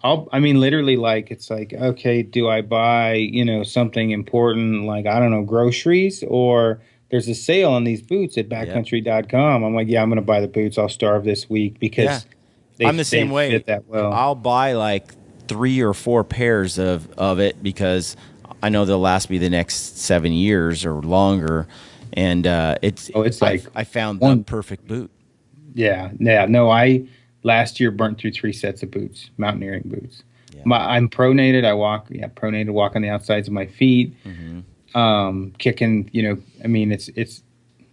Speaker 1: Literally, like, it's like, okay, do I buy, something important, like, I don't know, groceries, or there's a sale on these boots at backcountry.com. I'm like, yeah, I'm going to buy the boots. I'll starve this week because
Speaker 6: I'm the same way.
Speaker 1: Fit that well.
Speaker 6: I'll buy like 3 or 4 pairs of it because I know they'll last me the next 7 years or longer. And it's like I found the perfect boot.
Speaker 1: Yeah. No, I last year burnt through 3 sets of boots, mountaineering boots. Yeah. I'm pronated. I walk on the outsides of my feet. Mm-hmm. Kicking, it's.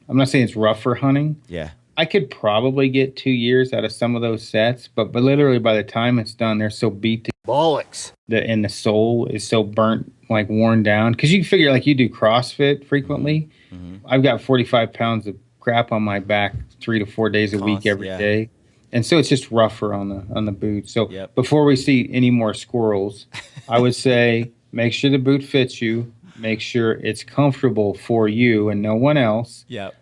Speaker 1: I'm not saying it's rough for hunting.
Speaker 6: Yeah.
Speaker 1: I could probably get 2 years out of some of those sets, but literally by the time it's done, they're so beat to
Speaker 2: bollocks.
Speaker 1: And the sole is so burnt, like worn down. Because you figure, like you do CrossFit frequently. Mm-hmm. I've got 45 pounds of crap on my back 3 to 4 days a week every day. And so it's just rougher on the boot. So before we see any more squirrels, I would say make sure the boot fits you. Make sure it's comfortable for you and no one else.
Speaker 6: Yep.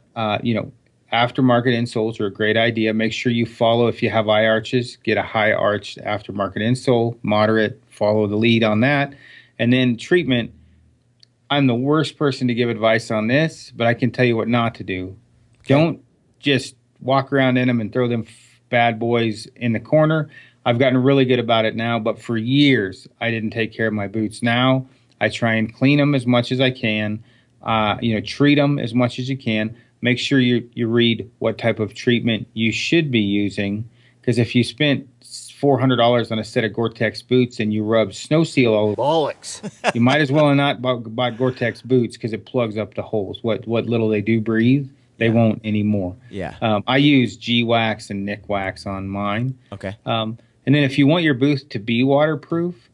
Speaker 1: Aftermarket insoles are a great idea. Make sure you follow, if you have eye arches, get a high arched aftermarket insole, moderate, follow the lead on that. And then treatment, I'm the worst person to give advice on this, but I can tell you what not to do. Okay. Don't just walk around in them and throw them bad boys in the corner. I've gotten really good about it now, but for years, I didn't take care of my boots. Now, I try and clean them as much as I can, treat them as much as you can. Make sure you read what type of treatment you should be using, because if you spent $400 on a set of Gore-Tex boots and you rub Snow Seal all over,
Speaker 2: bollocks,
Speaker 1: you might as well not buy Gore-Tex boots because it plugs up the holes. What little they do breathe, they won't anymore.
Speaker 6: Yeah.
Speaker 1: I use G-Wax and Nick Wax on mine.
Speaker 6: Okay.
Speaker 1: And then if you want your boot to be waterproof,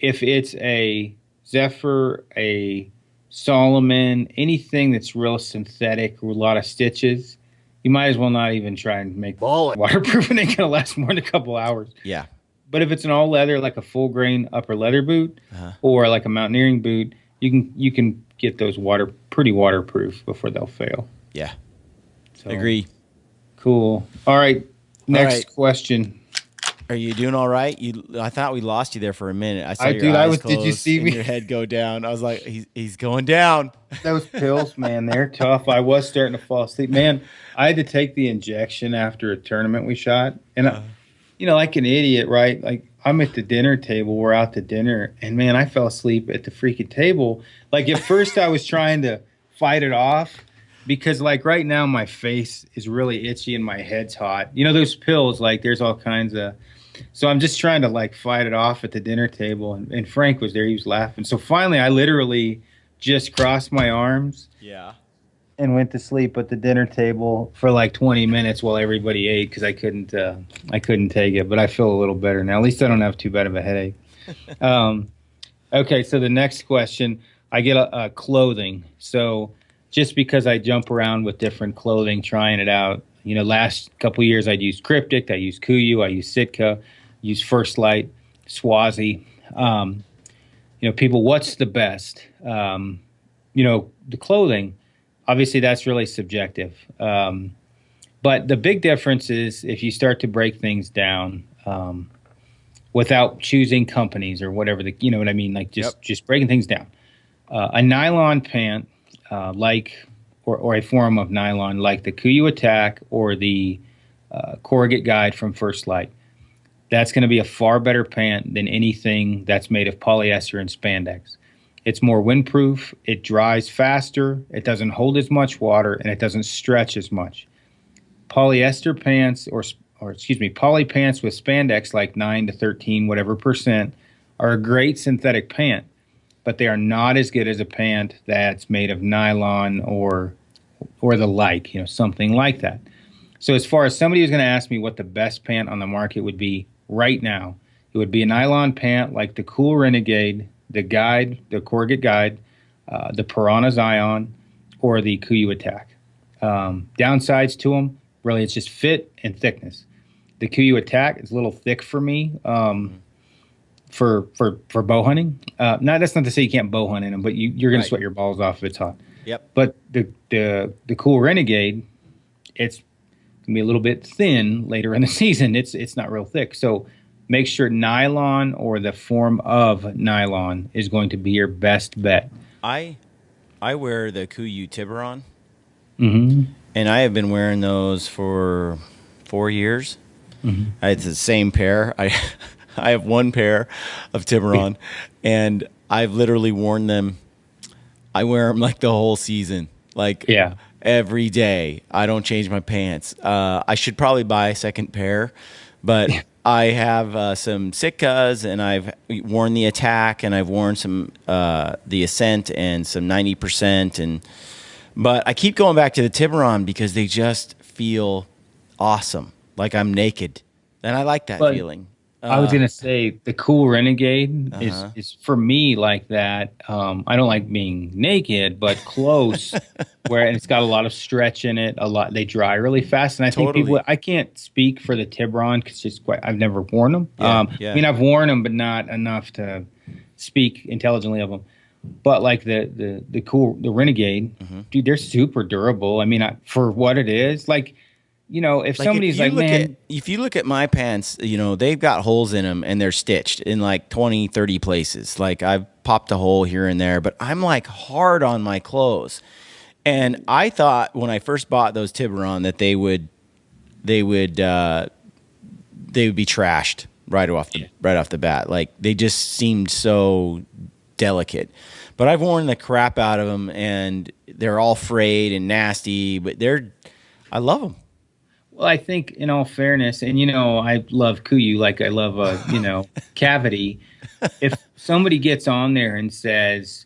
Speaker 1: if it's a Zephyr, a Solomon, anything that's real synthetic with a lot of stitches, you might as well not even try and make waterproof, and it's going to last more than a couple hours.
Speaker 6: Yeah.
Speaker 1: But if it's an all leather, like a full grain upper leather boot, or like a mountaineering boot, you can get those pretty waterproof before they'll fail.
Speaker 6: Yeah.
Speaker 1: So,
Speaker 6: agree.
Speaker 1: Cool. All right. Next question.
Speaker 6: Are you doing all right? I thought we lost you there for a minute. I saw your eyes close.
Speaker 1: Did you see me?
Speaker 6: Your head go down. I was like, he's going down.
Speaker 1: Those pills, man, they're tough. I was starting to fall asleep. Man, I had to take the injection after a tournament we shot. And, like an idiot, right? Like, I'm at the dinner table. We're out to dinner. And, man, I fell asleep at the freaking table. Like, at first I was trying to fight it off. because like right now my face is really itchy and my head's hot. You know those pills, like there's all kinds of. So I'm just trying to like fight it off at the dinner table, and Frank was there. He was laughing. So finally, I literally just crossed my arms.
Speaker 6: Yeah.
Speaker 1: And went to sleep at the dinner table for like 20 minutes while everybody ate because I couldn't take it. But I feel a little better now. At least I don't have too bad of a headache. Okay, so the next question, I get a clothing. So just because I jump around with different clothing, trying it out. You know, last couple of years I'd used Cryptic, I used Kuiu, I used Sitka, used First Light, Swazi. You know, people, what's the best? You know, the clothing. Obviously, that's really subjective. But the big difference is if you start to break things down without choosing companies or whatever, you know what I mean? Like just breaking things down. A nylon pant, or a form of nylon, like the Kuiu Attack or the Corrugate Guide from First Light, that's going to be a far better pant than anything that's made of polyester and spandex. It's more windproof, it dries faster, it doesn't hold as much water, and it doesn't stretch as much. Polyester pants, poly pants with spandex like 9 to 13, whatever percent, are a great synthetic pant, but they are not as good as a pant that's made of nylon or the like, you know, something like that. So as far as somebody who's going to ask me what the best pant on the market would be right now, it would be a nylon pant like the Cool Renegade, the Guide, the Corrugate Guide, the Piranha Zion, or the Kuiu Attack. Downsides to them, really, it's just fit and thickness. The Kuiu Attack is a little thick for me for bow hunting. That's not to say you can't bow hunt in them, but you're going to sweat your balls off if it's hot.
Speaker 6: Yep.
Speaker 1: But the Cool Renegade, it's going to be a little bit thin later in the season. It's not real thick. So make sure nylon or the form of nylon is going to be your best bet.
Speaker 6: I wear the Kuiu Tiburon,
Speaker 1: Mm-hmm.
Speaker 6: and I have been wearing those for 4 years.
Speaker 1: Mm-hmm.
Speaker 6: It's the same pair. I have one pair of Tiburon, and I've literally worn them. I wear them like the whole season, like every day. I don't change my pants. I should probably buy a second pair, but I have some Sitkas, and I've worn the Attack, and I've worn some the Ascent and some 90%, but I keep going back to the Tiburon because they just feel awesome, like I'm naked, and I like that feeling.
Speaker 1: I was gonna say the Cool Renegade is for me like that. I don't like being naked, but close, where it's got a lot of stretch in it. They dry really fast, and I think people. I can't speak for the Tiburon because I've never worn them. I mean, I've worn them, but not enough to speak intelligently of them. But like the Renegade, dude, they're super durable. I mean, for what it is, like. You know, if somebody's like, man.
Speaker 6: If you look at my pants, you know, they've got holes in them and they're stitched in like 20, 30 places. Like I've popped a hole here and there, but I'm like hard on my clothes. And I thought when I first bought those Tiburon that they would be trashed right off the bat. Like they just seemed so delicate. But I've worn the crap out of them, and they're all frayed and nasty, but I love them.
Speaker 1: Well, I think in all fairness, and, you know, I love Kuiu like I love, Cavity. If somebody gets on there and says,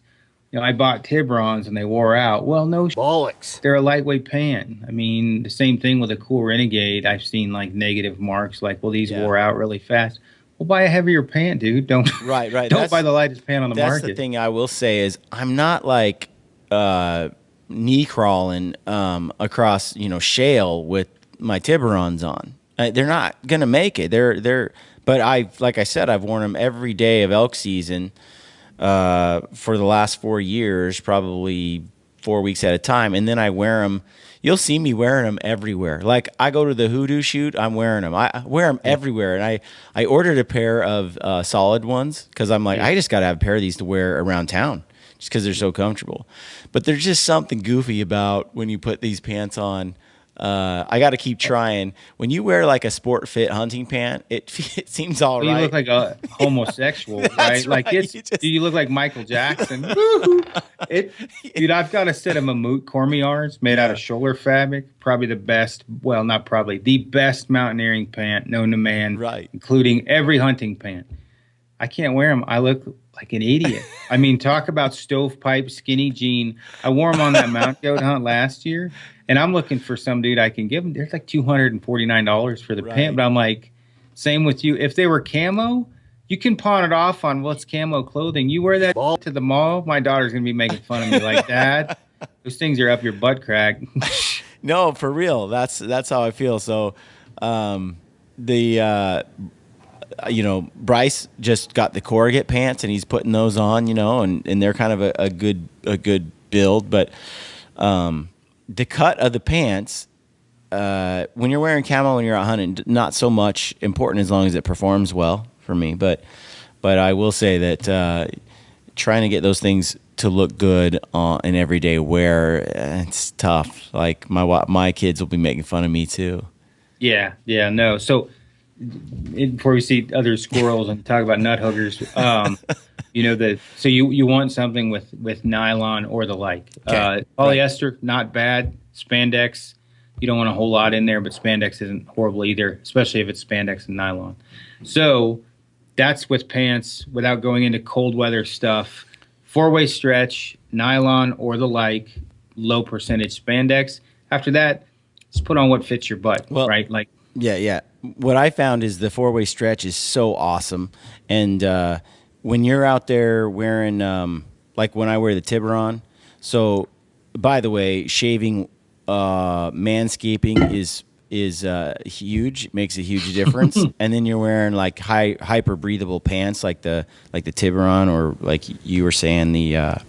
Speaker 1: you know, I bought Tiburons and they wore out, well, no bollocks. They're a lightweight pant. I mean, the same thing with a Cool Renegade. I've seen like negative marks like, well, these wore out really fast. Well, buy a heavier pant, dude. Don't Don't buy the lightest pant on the market.
Speaker 6: That's the thing I will say is I'm not like knee crawling across, you know, shale with my Tiburons on. They're not gonna make it. But like I said, I've worn them every day of elk season for the last 4 years, probably 4 weeks at a time, and then I wear them. You'll see me wearing them everywhere. Like I go to the hoodoo shoot, I'm wearing them. I wear them everywhere, and I ordered a pair of solid ones because I'm like, I just got to have a pair of these to wear around town just because they're so comfortable. But there's just something goofy about when you put these pants on. I got to keep trying. When you wear like a sport fit hunting pant, it seems all
Speaker 1: Well,
Speaker 6: right.
Speaker 1: you look like a homosexual, right? Like
Speaker 6: right.
Speaker 1: it's.
Speaker 6: You just-
Speaker 1: Do you look like Michael Jackson? Woo-hoo. Dude. I've got a set of Mammut Cormiars made out of shoulder fabric. Probably the best. Well, not probably the best mountaineering pant known to man.
Speaker 6: Right.
Speaker 1: Including every hunting pant. I can't wear them. I look like an idiot. I mean, talk about stovepipe skinny jean. I wore them on that Mount Goat hunt last year, and I'm looking for some dude I can give them. They're like $249 for the pant, but I'm like, same with you. If they were camo, you can pawn it off on what's camo clothing. You wear that to the mall, my daughter's gonna be making fun of me like, Dad, those things are up your butt crack.
Speaker 6: No, for real. That's how I feel. So, Bryce just got the corrugate pants and he's putting those on, and they're kind of a good build. But the cut of the pants, when you're wearing camo when you're out hunting, not so much important as long as it performs well for me. But I will say that trying to get those things to look good in everyday wear, it's tough. Like my kids will be making fun of me too.
Speaker 1: Yeah, no. So before we see other squirrels and talk about nut huggers, so you want something with nylon or the like.
Speaker 6: Okay.
Speaker 1: Polyester, not bad. Spandex, you don't want a whole lot in there, but spandex isn't horrible either, especially if it's spandex and nylon. So that's with pants without going into cold weather stuff. 4-way stretch, nylon or the like, low percentage spandex. After that, just put on what fits your butt, right? Like,
Speaker 6: yeah. What I found is the 4-way stretch is so awesome. And when you're out there wearing, like when I wear the Tiburon. So, by the way, shaving, manscaping is huge. It makes a huge difference. And then you're wearing like hyper breathable pants, like the Tiburon, or like you were saying the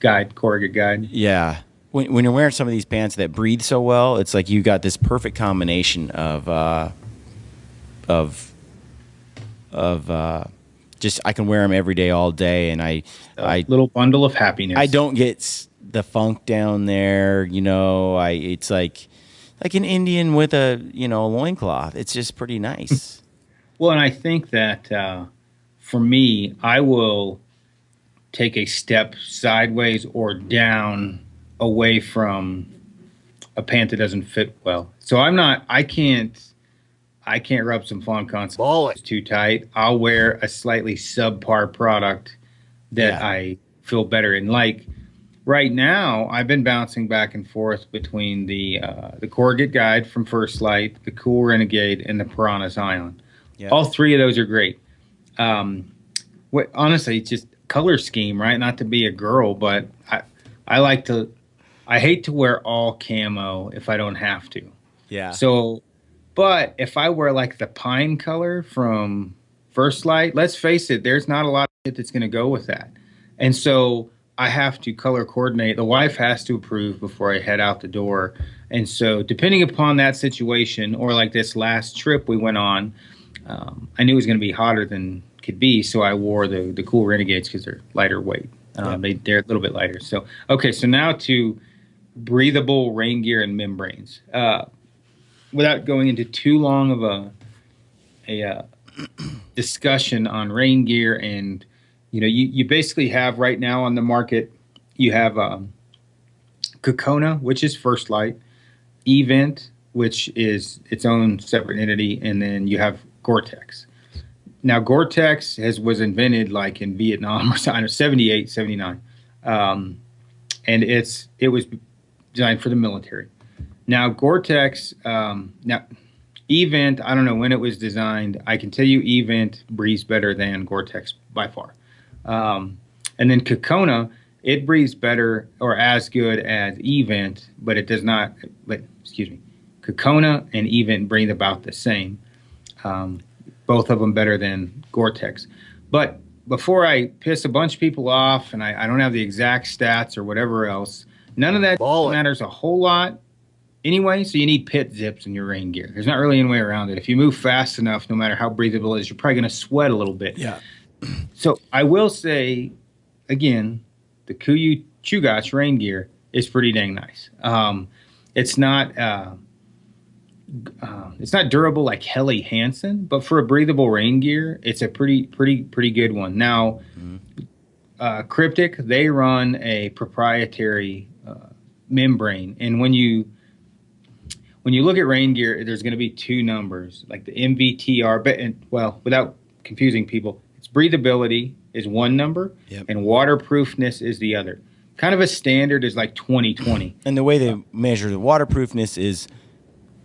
Speaker 1: corrugate guide.
Speaker 6: Yeah. When you're wearing some of these pants that breathe so well, it's like you got this perfect combination of just I can wear them every day, all day, and I
Speaker 1: little bundle of happiness.
Speaker 6: I don't get the funk down there, it's like an Indian with a loincloth. It's just pretty nice.
Speaker 1: Well, and I think that for me, I will take a step sideways or down away from a pant that doesn't fit well. So I can't rub some Fawn Console. It's too tight. I'll wear a slightly subpar product that I feel better in. Like right now, I've been bouncing back and forth between the Corrugate Guide from First Light, the Cool Renegade, and the Piranha Zion. Yeah. All three of those are great. Honestly, it's just color scheme, right? Not to be a girl, but I hate to wear all camo if I don't have to.
Speaker 6: Yeah.
Speaker 1: So, but if I wear like the pine color from First Light, let's face it, there's not a lot of shit that's going to go with that. And so I have to color coordinate. The wife has to approve before I head out the door. And so depending upon that situation, or like this last trip we went on, I knew it was going to be hotter than could be. So I wore the Cool Renegades because they're lighter weight. They're a little bit lighter. So, okay. So now to breathable rain gear and membranes. Without going into too long of a discussion on rain gear, and you basically have right now on the market, you have Kokona, which is First Light, Event, which is its own separate entity, and then you have Gore-Tex. Now Gore-Tex was invented like in Vietnam or 78, 79, and it was designed for the military. Now Gore-Tex, now Event, I don't know when it was designed. I can tell you Event breathes better than Gore-Tex by far. And then Kokona, it breathes better or as good as Event, but it does not. Kokona and Event breathe about the same. Both of them better than Gore-Tex. But before I piss a bunch of people off, and I don't have the exact stats or whatever else, none of that matters a whole lot anyway. So you need pit zips in your rain gear. There's not really any way around it. If you move fast enough, no matter how breathable it is, you're probably going to sweat a little bit.
Speaker 6: Yeah.
Speaker 1: So I will say, again, the Kuiu Chugach rain gear is pretty dang nice. It's not durable like Helly Hansen, but for a breathable rain gear, it's a pretty good one. Now, Cryptic, they run a proprietary membrane, and when you look at rain gear, there's going to be two numbers, like the MVTR. But without confusing people, it's breathability is one number, and waterproofness is the other. Kind of a standard is like 20/20.
Speaker 6: And the way they measure the waterproofness is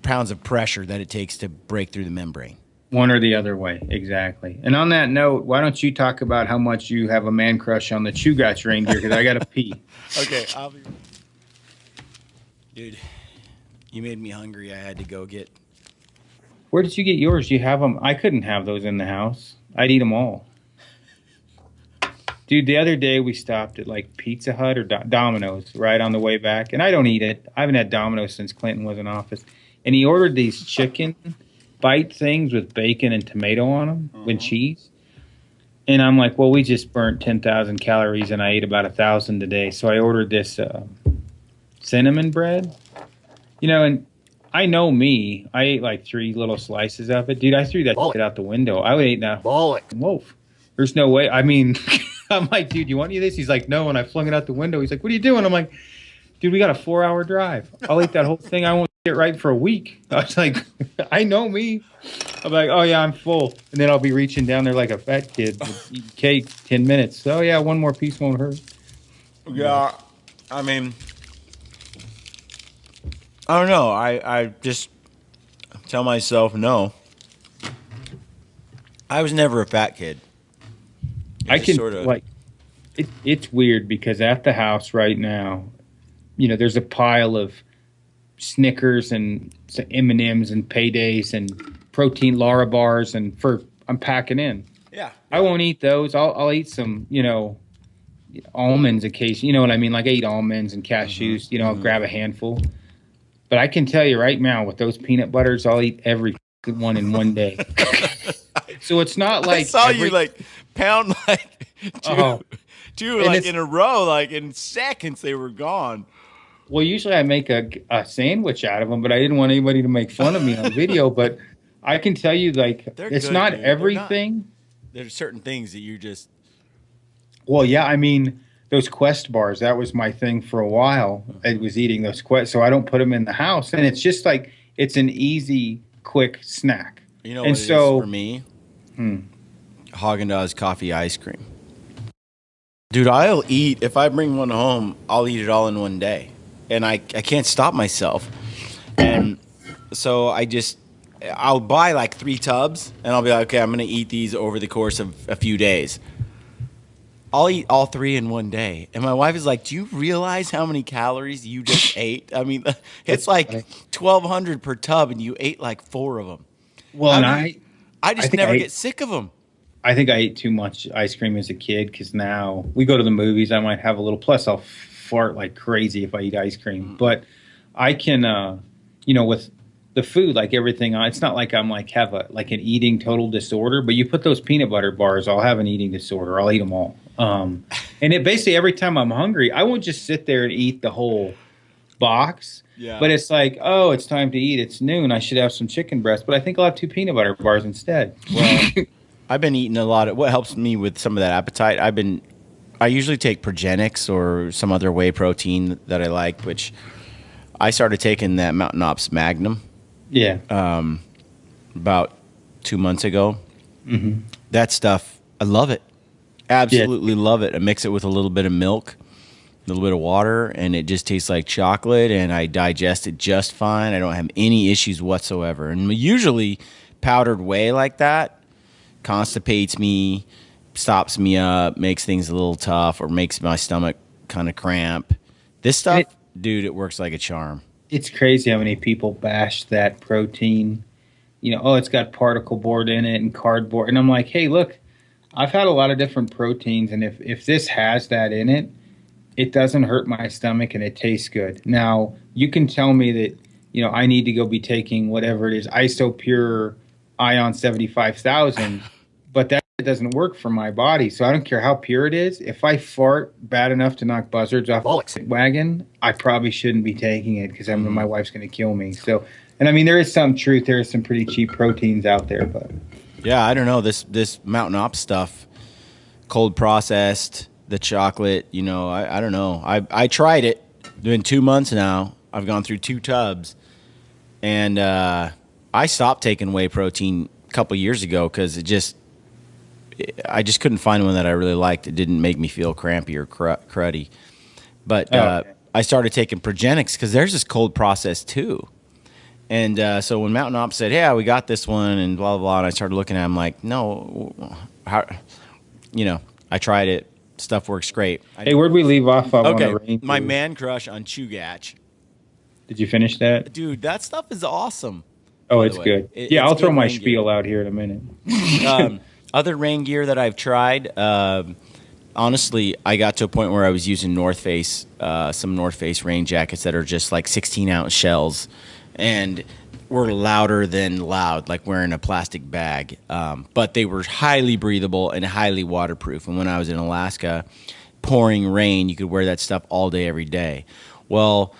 Speaker 6: pounds of pressure that it takes to break through the membrane.
Speaker 1: One or the other way, exactly. And on that note, why don't you talk about how much you have a man crush on the Chugach rain gear? Because I got to pee.
Speaker 6: Okay, dude, you made me hungry. I had to go get.
Speaker 1: Where did you get yours? You have them? I couldn't have those in the house. I'd eat them all. Dude, the other day we stopped at like Pizza Hut or Domino's right on the way back. And I don't eat it. I haven't had Domino's since Clinton was in office. And he ordered these chicken bite things with bacon and tomato on them and cheese. And I'm like, well, we just burnt 10,000 calories and I ate about 1,000 today. So I ordered this cinnamon bread. You know, and I know me. I ate like 3 little slices of it. Dude, I threw that shit out the window. I would eat that. Whoa. There's no way. I mean, I'm like, dude, you want any of this? He's like, no. And I flung it out the window. He's like, what are you doing? I'm like, dude, we got a 4-hour drive. I'll eat that whole thing. I won't get right for a week. I was like, I know me. I'm like, oh, yeah, I'm full. And then I'll be reaching down there like a fat kid with eating cake 10 minutes. So, yeah, one more piece won't hurt.
Speaker 6: Yeah, I mean, I don't know. I just tell myself no. I was never a fat kid.
Speaker 1: I can like it's weird because at the house right now, you know, there's a pile of Snickers and M&Ms and Paydays and protein Lara bars, and I'm packing in.
Speaker 6: Yeah,
Speaker 1: I won't eat those. I'll eat some, you know, almonds occasionally. You know what I mean? Like I eat almonds and cashews. You know, I'll grab a handful. But I can tell you right now, with those peanut butters, I'll eat every one in one day. So it's not like
Speaker 6: I saw you like pound like two like in a row, like in seconds they were gone.
Speaker 1: Well, usually I make a sandwich out of them, but I didn't want anybody to make fun of me on video. But I can tell you, like, it's
Speaker 6: good,
Speaker 1: not
Speaker 6: dude.
Speaker 1: everything.
Speaker 6: There's certain things that you just.
Speaker 1: Well, yeah, I mean, those Quest bars, that was my thing for a while. I was eating those Quest, so I don't put them in the house. And it's just like, it's an easy, quick snack.
Speaker 6: You know what it is for me? Haagen-Dazs coffee ice cream. Dude, I'll eat, if I bring one home, I'll eat it all in one day. And I can't stop myself. And so I'll buy like 3 tubs, and I'll be like, okay, I'm going to eat these over the course of a few days. I'll eat all 3 in one day. And my wife is like, do you realize how many calories you just ate? I mean, it's like 1,200 per tub, and you ate like 4 of them.
Speaker 1: Well,
Speaker 6: I just never get sick of them.
Speaker 1: I think I ate too much ice cream as a kid because now we go to the movies. I might have a little. Plus, I'll fart like crazy if I eat ice cream. But I can, you know, with the food, like everything, it's not like I'm like have an eating total disorder. But you put those peanut butter bars, I'll have an eating disorder. I'll eat them all. And it basically every time I'm hungry, I won't just sit there and eat the whole box. Yeah. But it's like, oh, it's time to eat. It's noon. I should have some chicken breast. But I think I'll have 2 peanut butter bars instead.
Speaker 6: Well, I've been eating a lot of what helps me with some of that appetite. I usually take Progenix or some other whey protein that I like, which I started taking that Mountain Ops Magnum.
Speaker 1: Yeah.
Speaker 6: About 2 months ago.
Speaker 1: Mm-hmm.
Speaker 6: That stuff, I love it. Absolutely love it. I mix it with a little bit of milk, a little bit of water, and it just tastes like chocolate, and I digest it just fine. I don't have any issues whatsoever. And usually powdered whey like that constipates me, stops me up, makes things a little tough, or makes my stomach kind of cramp. This stuff, dude, it works like a charm.
Speaker 1: It's crazy how many people bash that protein. You know, oh, it's got particle board in it and cardboard. And I'm like, hey, look, I've had a lot of different proteins, and if this has that in it, it doesn't hurt my stomach and it tastes good. Now, you can tell me that, you know, I need to go be taking whatever it is, IsoPure Ion 75,000, but that doesn't work for my body. So I don't care how pure it is. If I fart bad enough to knock buzzards off the wagon, I probably shouldn't be taking it because my wife's going to kill me. So, and I mean, there is some truth. There are some pretty cheap proteins out there, but
Speaker 6: Yeah, I don't know. This Mountain Op stuff, cold processed, the chocolate, I don't know. I tried it. Been 2 months now. I've gone through 2 tubs. And I stopped taking whey protein a couple years ago because I just couldn't find one that I really liked. It didn't make me feel crampy or cruddy. But
Speaker 1: okay.
Speaker 6: I started taking Progenics because theirs is cold processed too. And so when Mountain Op said, "Yeah, we got this one," and blah blah blah, and I started looking at it, I'm like, "No, how?" I tried it. Stuff works great.
Speaker 1: Hey, where'd we leave off of?
Speaker 6: Okay,
Speaker 1: on the rain
Speaker 6: my
Speaker 1: food?
Speaker 6: man crush on Chugach.
Speaker 1: Did you finish that?
Speaker 6: Dude, that stuff is awesome.
Speaker 1: Oh,
Speaker 6: by
Speaker 1: it's
Speaker 6: the way.
Speaker 1: good.
Speaker 6: It's
Speaker 1: I'll
Speaker 6: good
Speaker 1: throw my
Speaker 6: rain gear.
Speaker 1: spiel out here in a minute.
Speaker 6: Other rain gear that I've tried, honestly, I got to a point where I was using North Face, some North Face rain jackets that are just like 16-ounce shells, and were louder than loud, like wearing a plastic bag. But they were highly breathable and highly waterproof. And when I was in Alaska, pouring rain, you could wear that stuff all day, every day. Well,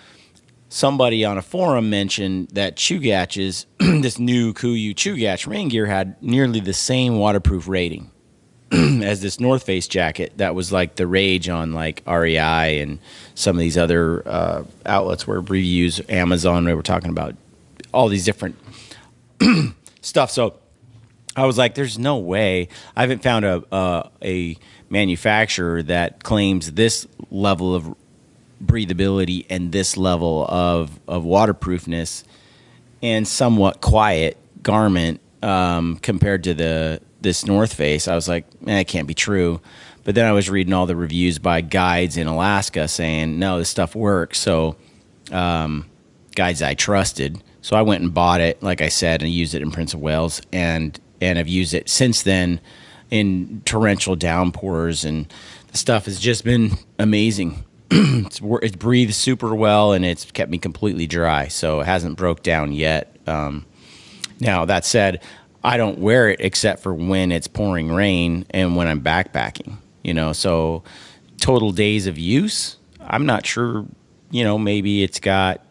Speaker 6: somebody on a forum mentioned that Chugach's, this new Kuiu Chugach rain gear had nearly the same waterproof rating as this North Face jacket that was like the rage on like REI and some of these other outlets where reviews, Amazon, we were talking about all these different stuff. So I was like, there's no way. I haven't found a manufacturer that claims this level of breathability and this level of waterproofness and somewhat quiet garment compared to this North Face. I was like, it can't be true. But then I was reading all the reviews by guides in Alaska saying, no, this stuff works. So guides I trusted. So I went and bought it, like I said, and used it in Prince of Wales, and I've used it since then in torrential downpours, and the stuff has just been amazing. It breathes super well, and it's kept me completely dry, so it hasn't broke down yet. Now, that said, I don't wear it except for when it's pouring rain and when I'm backpacking, so total days of use, I'm not sure, maybe it's got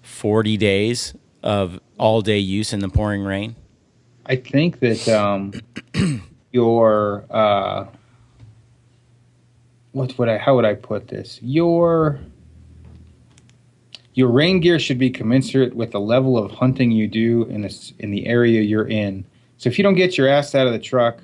Speaker 6: 40 days of all-day use in the pouring rain.
Speaker 1: I think that your how would I put this? Your rain gear should be commensurate with the level of hunting you do in the area you're in. So if you don't get your ass out of the truck,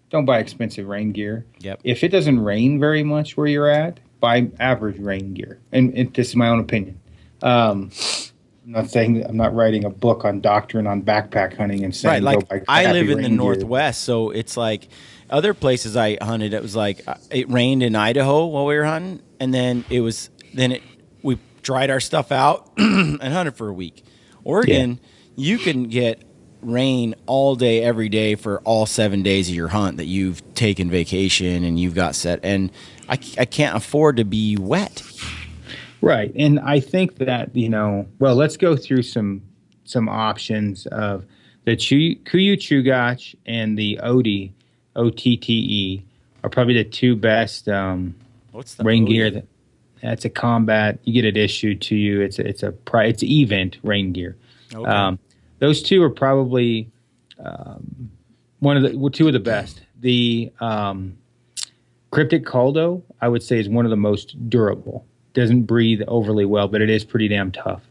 Speaker 1: don't buy expensive rain gear.
Speaker 6: Yep.
Speaker 1: If it doesn't rain very much where you're at, buy average rain gear. And this is my own opinion. I'm not saying that I'm not writing a book on doctrine on backpack hunting and saying
Speaker 6: right,
Speaker 1: go
Speaker 6: like
Speaker 1: buy
Speaker 6: I live in the
Speaker 1: rain gear.
Speaker 6: Northwest, so it's like other places I hunted. It was like it rained in Idaho while we were hunting, and then we dried our stuff out and hunted for a week. Oregon, you can get rain all day, every day for all 7 days of your hunt that you've taken vacation and you've got set. And I can't afford to be wet.
Speaker 1: Right. And I think that, let's go through some options of the Kuiu Chugach and the Odi, OTTE, are probably the two best
Speaker 6: What's the
Speaker 1: rain
Speaker 6: Odi?
Speaker 1: gear. That's a combat. You get it issued to you. It's event rain gear.
Speaker 6: Okay.
Speaker 1: Those two are probably two of the best. The Cryptic Caldo, I would say, is one of the most durable. Doesn't breathe overly well, but it is pretty damn tough.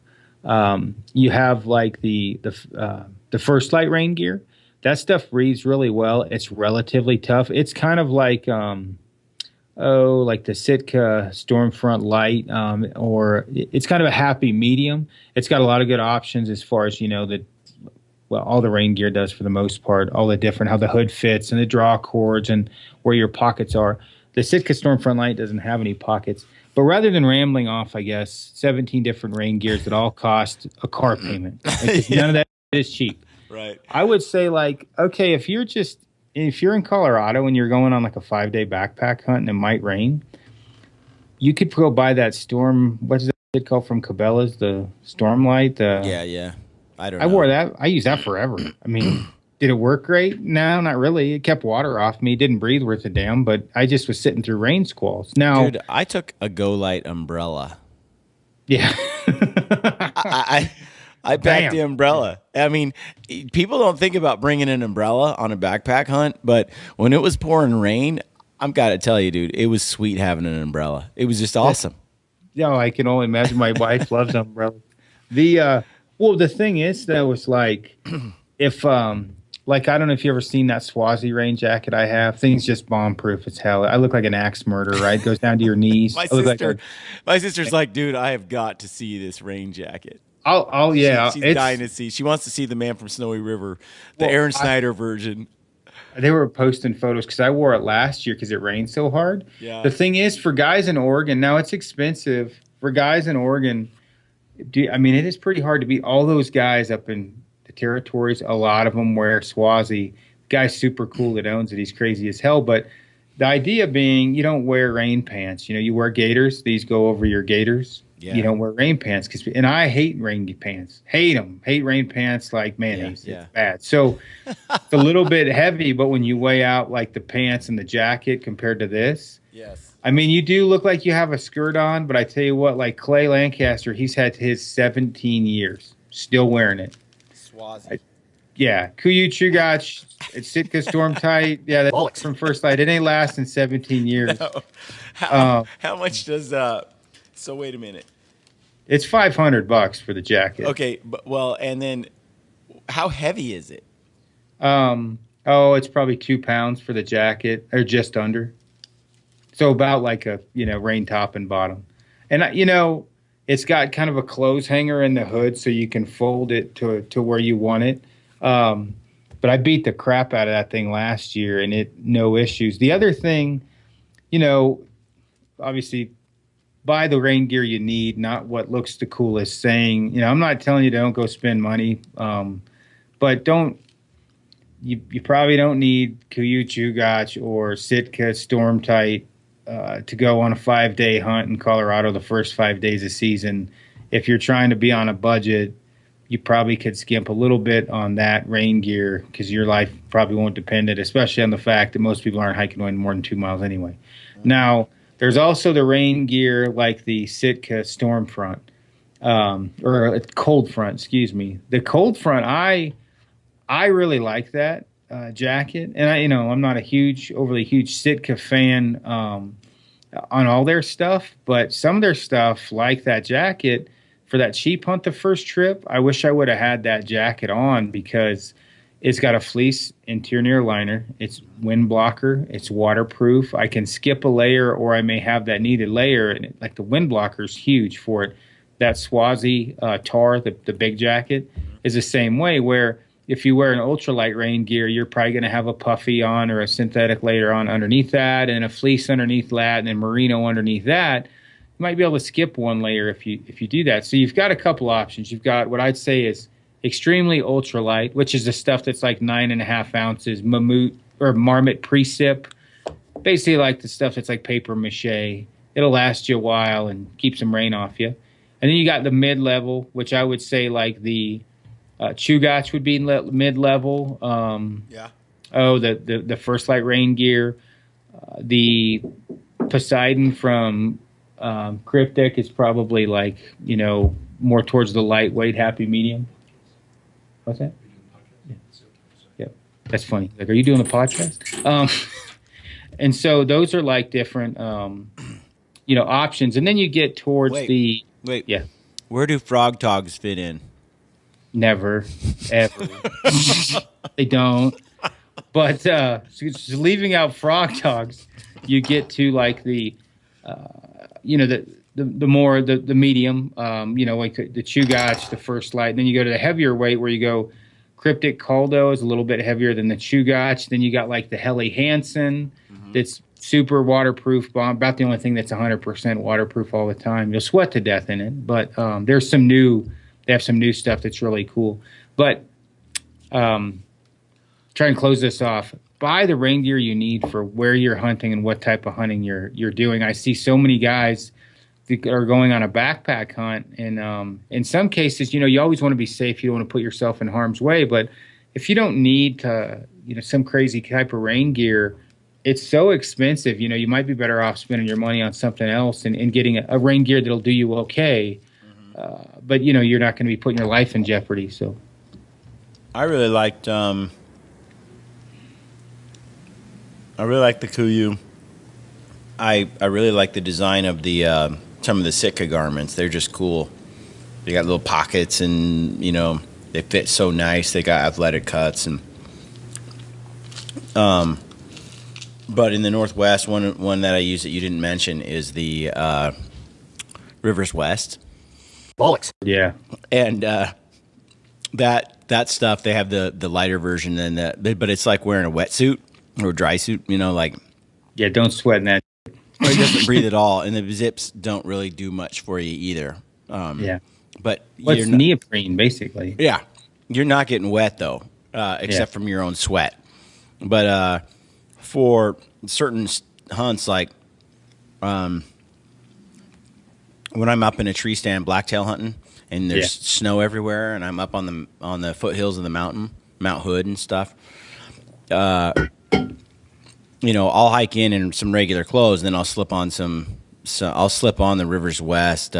Speaker 1: You have like the First Light rain gear. That stuff breathes really well. It's relatively tough. It's kind of like like the Sitka Stormfront Light, or it's kind of a happy medium. It's got a lot of good options as far as all the rain gear does for the most part. All the different how the hood fits and the draw cords and where your pockets are. The Sitka Stormfront Light doesn't have any pockets. But rather than rambling off, I guess, 17 different rain gears that all cost a car payment, none of that is cheap.
Speaker 6: Right.
Speaker 1: I would say, okay, if you're in Colorado and you're going on like a 5-day backpack hunt and it might rain, you could go buy that Storm. What's it called from Cabela's? The Stormlight.
Speaker 6: Yeah. I don't know.
Speaker 1: I wore that. I use that forever. I mean, Did it work great? No, not really. It kept water off me. Didn't breathe worth a damn, but I just was sitting through rain squalls. Now,
Speaker 6: Dude, I took a Go Light umbrella.
Speaker 1: yeah.
Speaker 6: I packed the umbrella. I mean, people don't think about bringing an umbrella on a backpack hunt, but when it was pouring rain, I'm gotta tell you, dude, it was sweet having an umbrella. It was just awesome.
Speaker 1: Yeah, I can only imagine. My wife loves umbrellas. The thing is though, it's like if like I don't know if you ever seen that Swazi rain jacket I have. Thing's just bomb proof as hell. I look like an axe murderer, right? It goes down to your knees.
Speaker 6: My sister's like, dude, I have got to see this rain jacket. She's dying to see. She wants to see the Man from Snowy River, the Aron Snyder version.
Speaker 1: They were posting photos because I wore it last year because it rained so hard.
Speaker 6: Yeah.
Speaker 1: The thing is, for guys in Oregon, now it's expensive. For guys in Oregon, it is pretty hard to beat all those guys up in the territories. A lot of them wear Swazi. Guy's super cool that owns it. He's crazy as hell. But the idea being, you don't wear rain pants. You wear gaiters. These go over your gaiters.
Speaker 6: Yeah.
Speaker 1: You don't wear rain pants and I hate rain pants. Hate them. Hate rain pants like mayonnaise.
Speaker 6: Yeah.
Speaker 1: It's bad. So it's a little bit heavy, but when you weigh out like the pants and the jacket compared to this,
Speaker 6: yes.
Speaker 1: I mean, you do look like you have a skirt on, but I tell you what, like Clay Lancaster, he's had his 17 years, still wearing it.
Speaker 6: Swazi.
Speaker 1: Yeah, Kuyu Chugach, it's Sitka Storm Tight. Yeah, that's from First Light. It ain't lasting 17 years.
Speaker 6: No. How much does So wait a minute.
Speaker 1: It's $500 for the jacket.
Speaker 6: Okay, and then how heavy is it?
Speaker 1: It's probably 2 pounds for the jacket, or just under. So about like a rain top and bottom, and it's got kind of a clothes hanger in the hood, so you can fold it to where you want it. But I beat the crap out of that thing last year, and no issues. The other thing, obviously, buy the rain gear you need, not what looks the coolest. Saying, I'm not telling you don't go spend money, but don't. You probably don't need Kuyu Chugach or Sitka Storm Tight to go on a 5-day hunt in Colorado the first 5 days of season. If you're trying to be on a budget, you probably could skimp a little bit on that rain gear because your life probably won't depend it, especially on the fact that most people aren't hiking more than 2 miles anyway. Now, there's also the rain gear like the Sitka Storm Front, or Cold Front, excuse me. The Cold Front, I really like that jacket, and I'm not a overly huge Sitka fan on all their stuff, but some of their stuff, like that jacket, for that sheep hunt the first trip, I wish I would have had that jacket on because it's got a fleece interior liner, it's wind blocker, it's waterproof. I can skip a layer, or I may have that needed layer, and like the wind blocker is huge for it. That Swazi Tar, the big jacket, is the same way, where if you wear an ultralight rain gear, you're probably going to have a puffy on or a synthetic layer on underneath that, and a fleece underneath that, and then merino underneath that. You might be able to skip one layer if you do that. So you've got a couple options. You've got what I'd say is extremely ultralight, which is the stuff that's like 9.5 ounces, Marmot Precip, basically like the stuff that's like paper mache. It'll last you a while and keep some rain off you. And then you got the mid-level, which I would say like the Chugach would be mid-level. The First Light rain gear. The Poseidon from Cryptic is probably like, more towards the lightweight, happy medium. What's that? Yeah. That's funny. Like, are you doing a podcast? And so those are like different, options. And then you get towards
Speaker 6: yeah. Where do frog togs fit in?
Speaker 1: Never, ever. They don't. But just leaving out frog togs, you get to like the medium, like the Chugach, the First Light. And then you go to the heavier weight where you go Cryptic Caldo is a little bit heavier than the Chugach. Then you got like the Helly Hansen that's super waterproof, about the only thing that's 100% waterproof all the time. You'll sweat to death in it, but they have some new stuff that's really cool. But try and close this off. Buy the rain gear you need for where you're hunting and what type of hunting you're doing. I see so many guys that are going on a backpack hunt, and in some cases, you always want to be safe. You don't want to put yourself in harm's way. But if you don't need some crazy type of rain gear, it's so expensive. You might be better off spending your money on something else and getting a rain gear that'll do you okay. But you're not going to be putting your life in jeopardy. So
Speaker 6: I really liked the Kuiu. I really like the design of the some of the Sitka garments. They're just cool. They got little pockets, and they fit so nice. They got athletic cuts, and but in the Northwest, one that I use that you didn't mention is the Rivers West.
Speaker 2: Bollocks.
Speaker 1: yeah,
Speaker 6: And that stuff, they have the lighter version than but it's like wearing a wetsuit or a dry suit.
Speaker 1: yeah, don't sweat in that.
Speaker 6: It doesn't breathe at all, and the zips don't really do much for you either.
Speaker 1: Yeah,
Speaker 6: But
Speaker 1: what's neoprene basically?
Speaker 6: yeah, you're not getting wet though, except from your own sweat. But for certain hunts, like when I'm up in a tree stand blacktail hunting and there's snow everywhere, and I'm up on the foothills of the mountain, Mount Hood and stuff. I'll hike in some regular clothes, then I'll slip on I'll slip on the Rivers West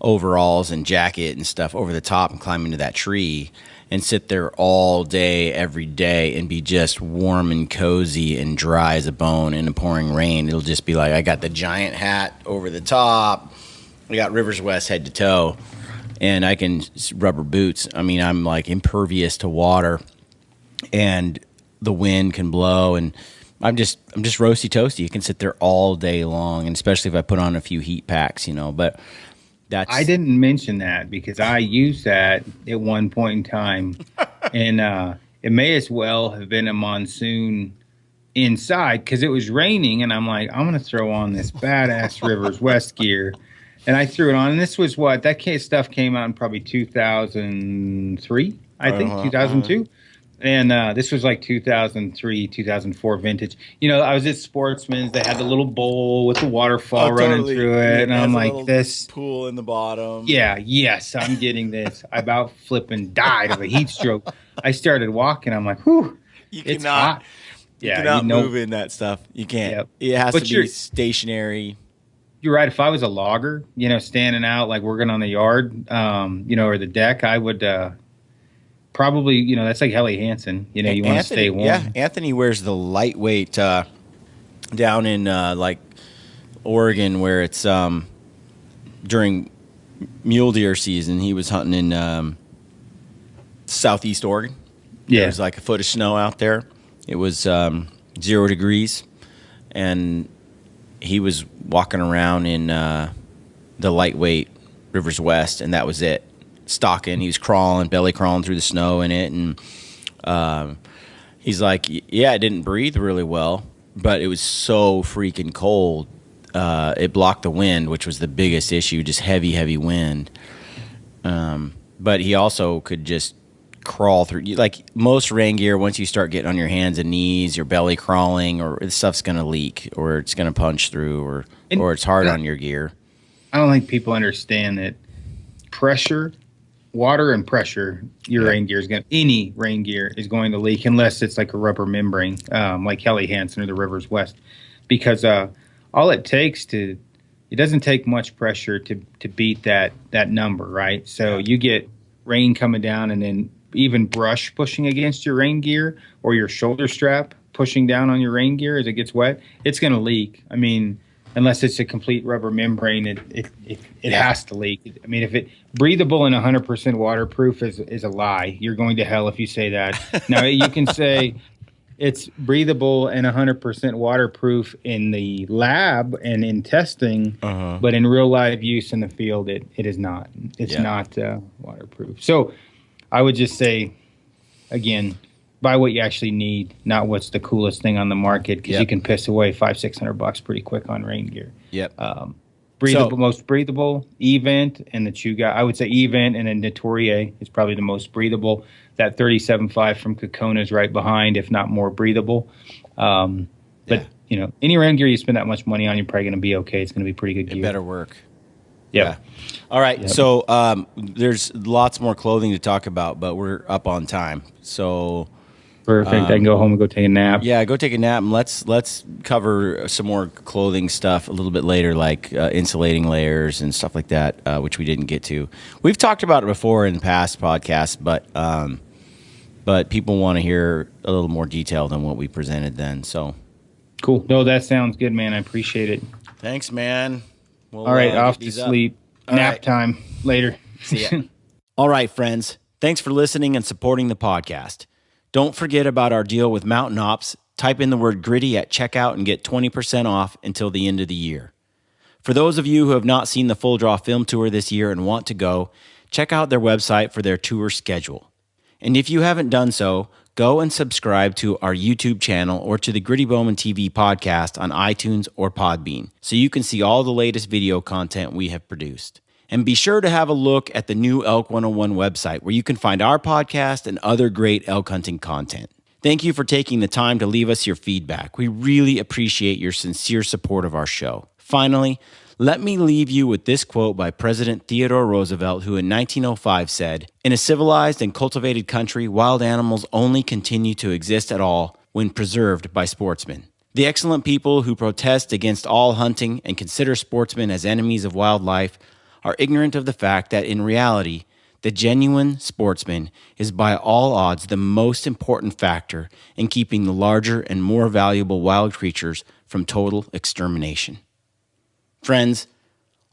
Speaker 6: overalls and jacket and stuff over the top and climb into that tree and sit there all day, every day, and be just warm and cozy and dry as a bone in the pouring rain. It'll just be like I got the giant hat over the top. I got Rivers West head to toe, and I can rubber boots. I mean, I'm like impervious to water, and the wind can blow, and I'm just roasty toasty. You can sit there all day long, and especially if I put on a few heat packs, But
Speaker 1: I didn't mention that because I used that at one point in time, and it may as well have been a monsoon inside because it was raining, and I'm like, I'm gonna throw on this badass Rivers West gear, and I threw it on. And this was stuff came out in probably 2003, I think, 2002. And this was like 2003, 2004 vintage. I was at Sportsman's. They had the little bowl with the waterfall running through it. And I'm like, this
Speaker 6: pool in the bottom.
Speaker 1: Yeah, yes, I'm getting this. I about flipping died of a heat stroke. I started walking. I'm like, whew, it's hot.
Speaker 6: You cannot move in that stuff. You can't.
Speaker 1: Yep.
Speaker 6: It has to be stationary.
Speaker 1: You're right. If I was a logger, standing out like working on the yard, or the deck, I would probably, that's like Helly Hansen. You want to stay warm.
Speaker 6: Yeah, Anthony wears the lightweight down in like Oregon, where it's during mule deer season. He was hunting in southeast Oregon.
Speaker 1: Yeah,
Speaker 6: there was like a foot of snow out there. It was 0 degrees, and he was walking around in the lightweight Rivers West, and that was it. Stalking, he was belly crawling through the snow in it, and he's like, yeah, it didn't breathe really well, but it was so freaking cold. It blocked the wind, which was the biggest issue, just heavy wind. But he also could just crawl through. Like most rain gear, once you start getting on your hands and knees, your belly crawling, or the stuff's going to leak, or it's going to punch through, or it's hard on your gear.
Speaker 1: I don't think people understand that water and pressure, rain gear any rain gear is going to leak unless it's like a rubber membrane, like Helly Hansen or the Rivers West, because all it takes it doesn't take much pressure to beat that number, right? So you get rain coming down, and then even brush pushing against your rain gear or your shoulder strap pushing down on your rain gear as it gets wet, it's going to leak. I mean, unless it's a complete rubber membrane, it has to leak. I mean, if it breathable and 100% waterproof is a lie. You're going to hell if you say that. Now, you can say it's breathable and 100% waterproof in the lab and in testing, but in real live use in the field, it is not. It's not waterproof. So I would just say, again, buy what you actually need, not what's the coolest thing on the market, because you can piss away $500-600 pretty quick on rain gear. Breathable, most breathable, Event and the Chugai. I would say Event and then Notorier is probably the most breathable. That 37.5 from Kokona is right behind, if not more breathable. But any rain gear you spend that much money on, you're probably going to be okay. It's going to be pretty good gear.
Speaker 6: It better work.
Speaker 1: Yeah.
Speaker 6: All right. So there's lots more clothing to talk about, but we're up on time. So
Speaker 1: Perfect. I can go home and go take a nap.
Speaker 6: yeah, go take a nap, and let's cover some more clothing stuff a little bit later, like insulating layers and stuff like that, which we didn't get to. We've talked about it before in past podcasts, but people want to hear a little more detail than what we presented then. So
Speaker 1: Cool. No, that sounds good, man. I appreciate it.
Speaker 6: thanks, man. We'll,
Speaker 1: All right, off
Speaker 6: get
Speaker 1: to
Speaker 6: these up.
Speaker 1: sleep.
Speaker 6: All
Speaker 1: Nap
Speaker 6: right.
Speaker 1: time later.
Speaker 6: See ya. All right, friends. Thanks for listening and supporting the podcast. Don't forget about our deal with Mountain Ops. Type in the word gritty at checkout and get 20% off until the end of the year. For those of you who have not seen the Full Draw Film Tour this year and want to go, check out their website for their tour schedule. And if you haven't done so, go and subscribe to our YouTube channel or to the Gritty Bowman TV podcast on iTunes or Podbean so you can see all the latest video content we have produced. And be sure to have a look at the new Elk 101 website where you can find our podcast and other great elk hunting content. Thank you for taking the time to leave us your feedback. We really appreciate your sincere support of our show. Finally, let me leave you with this quote by President Theodore Roosevelt, who in 1905 said, "In a civilized and cultivated country, wild animals only continue to exist at all when preserved by sportsmen. The excellent people who protest against all hunting and consider sportsmen as enemies of wildlife are ignorant of the fact that in reality, the genuine sportsman is by all odds the most important factor in keeping the larger and more valuable wild creatures from total extermination." Friends,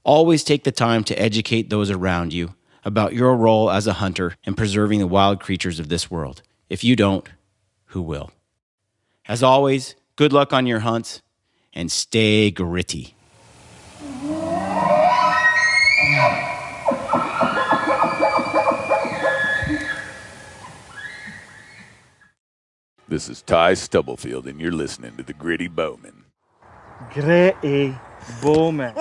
Speaker 6: always take the time to educate those around you about your role as a hunter in preserving the wild creatures of this world. If you don't, who will? As always, good luck on your hunts and stay gritty.
Speaker 7: This is Ty Stubblefield, and you're listening to the Gritty Bowman.
Speaker 2: Gritty Bowman.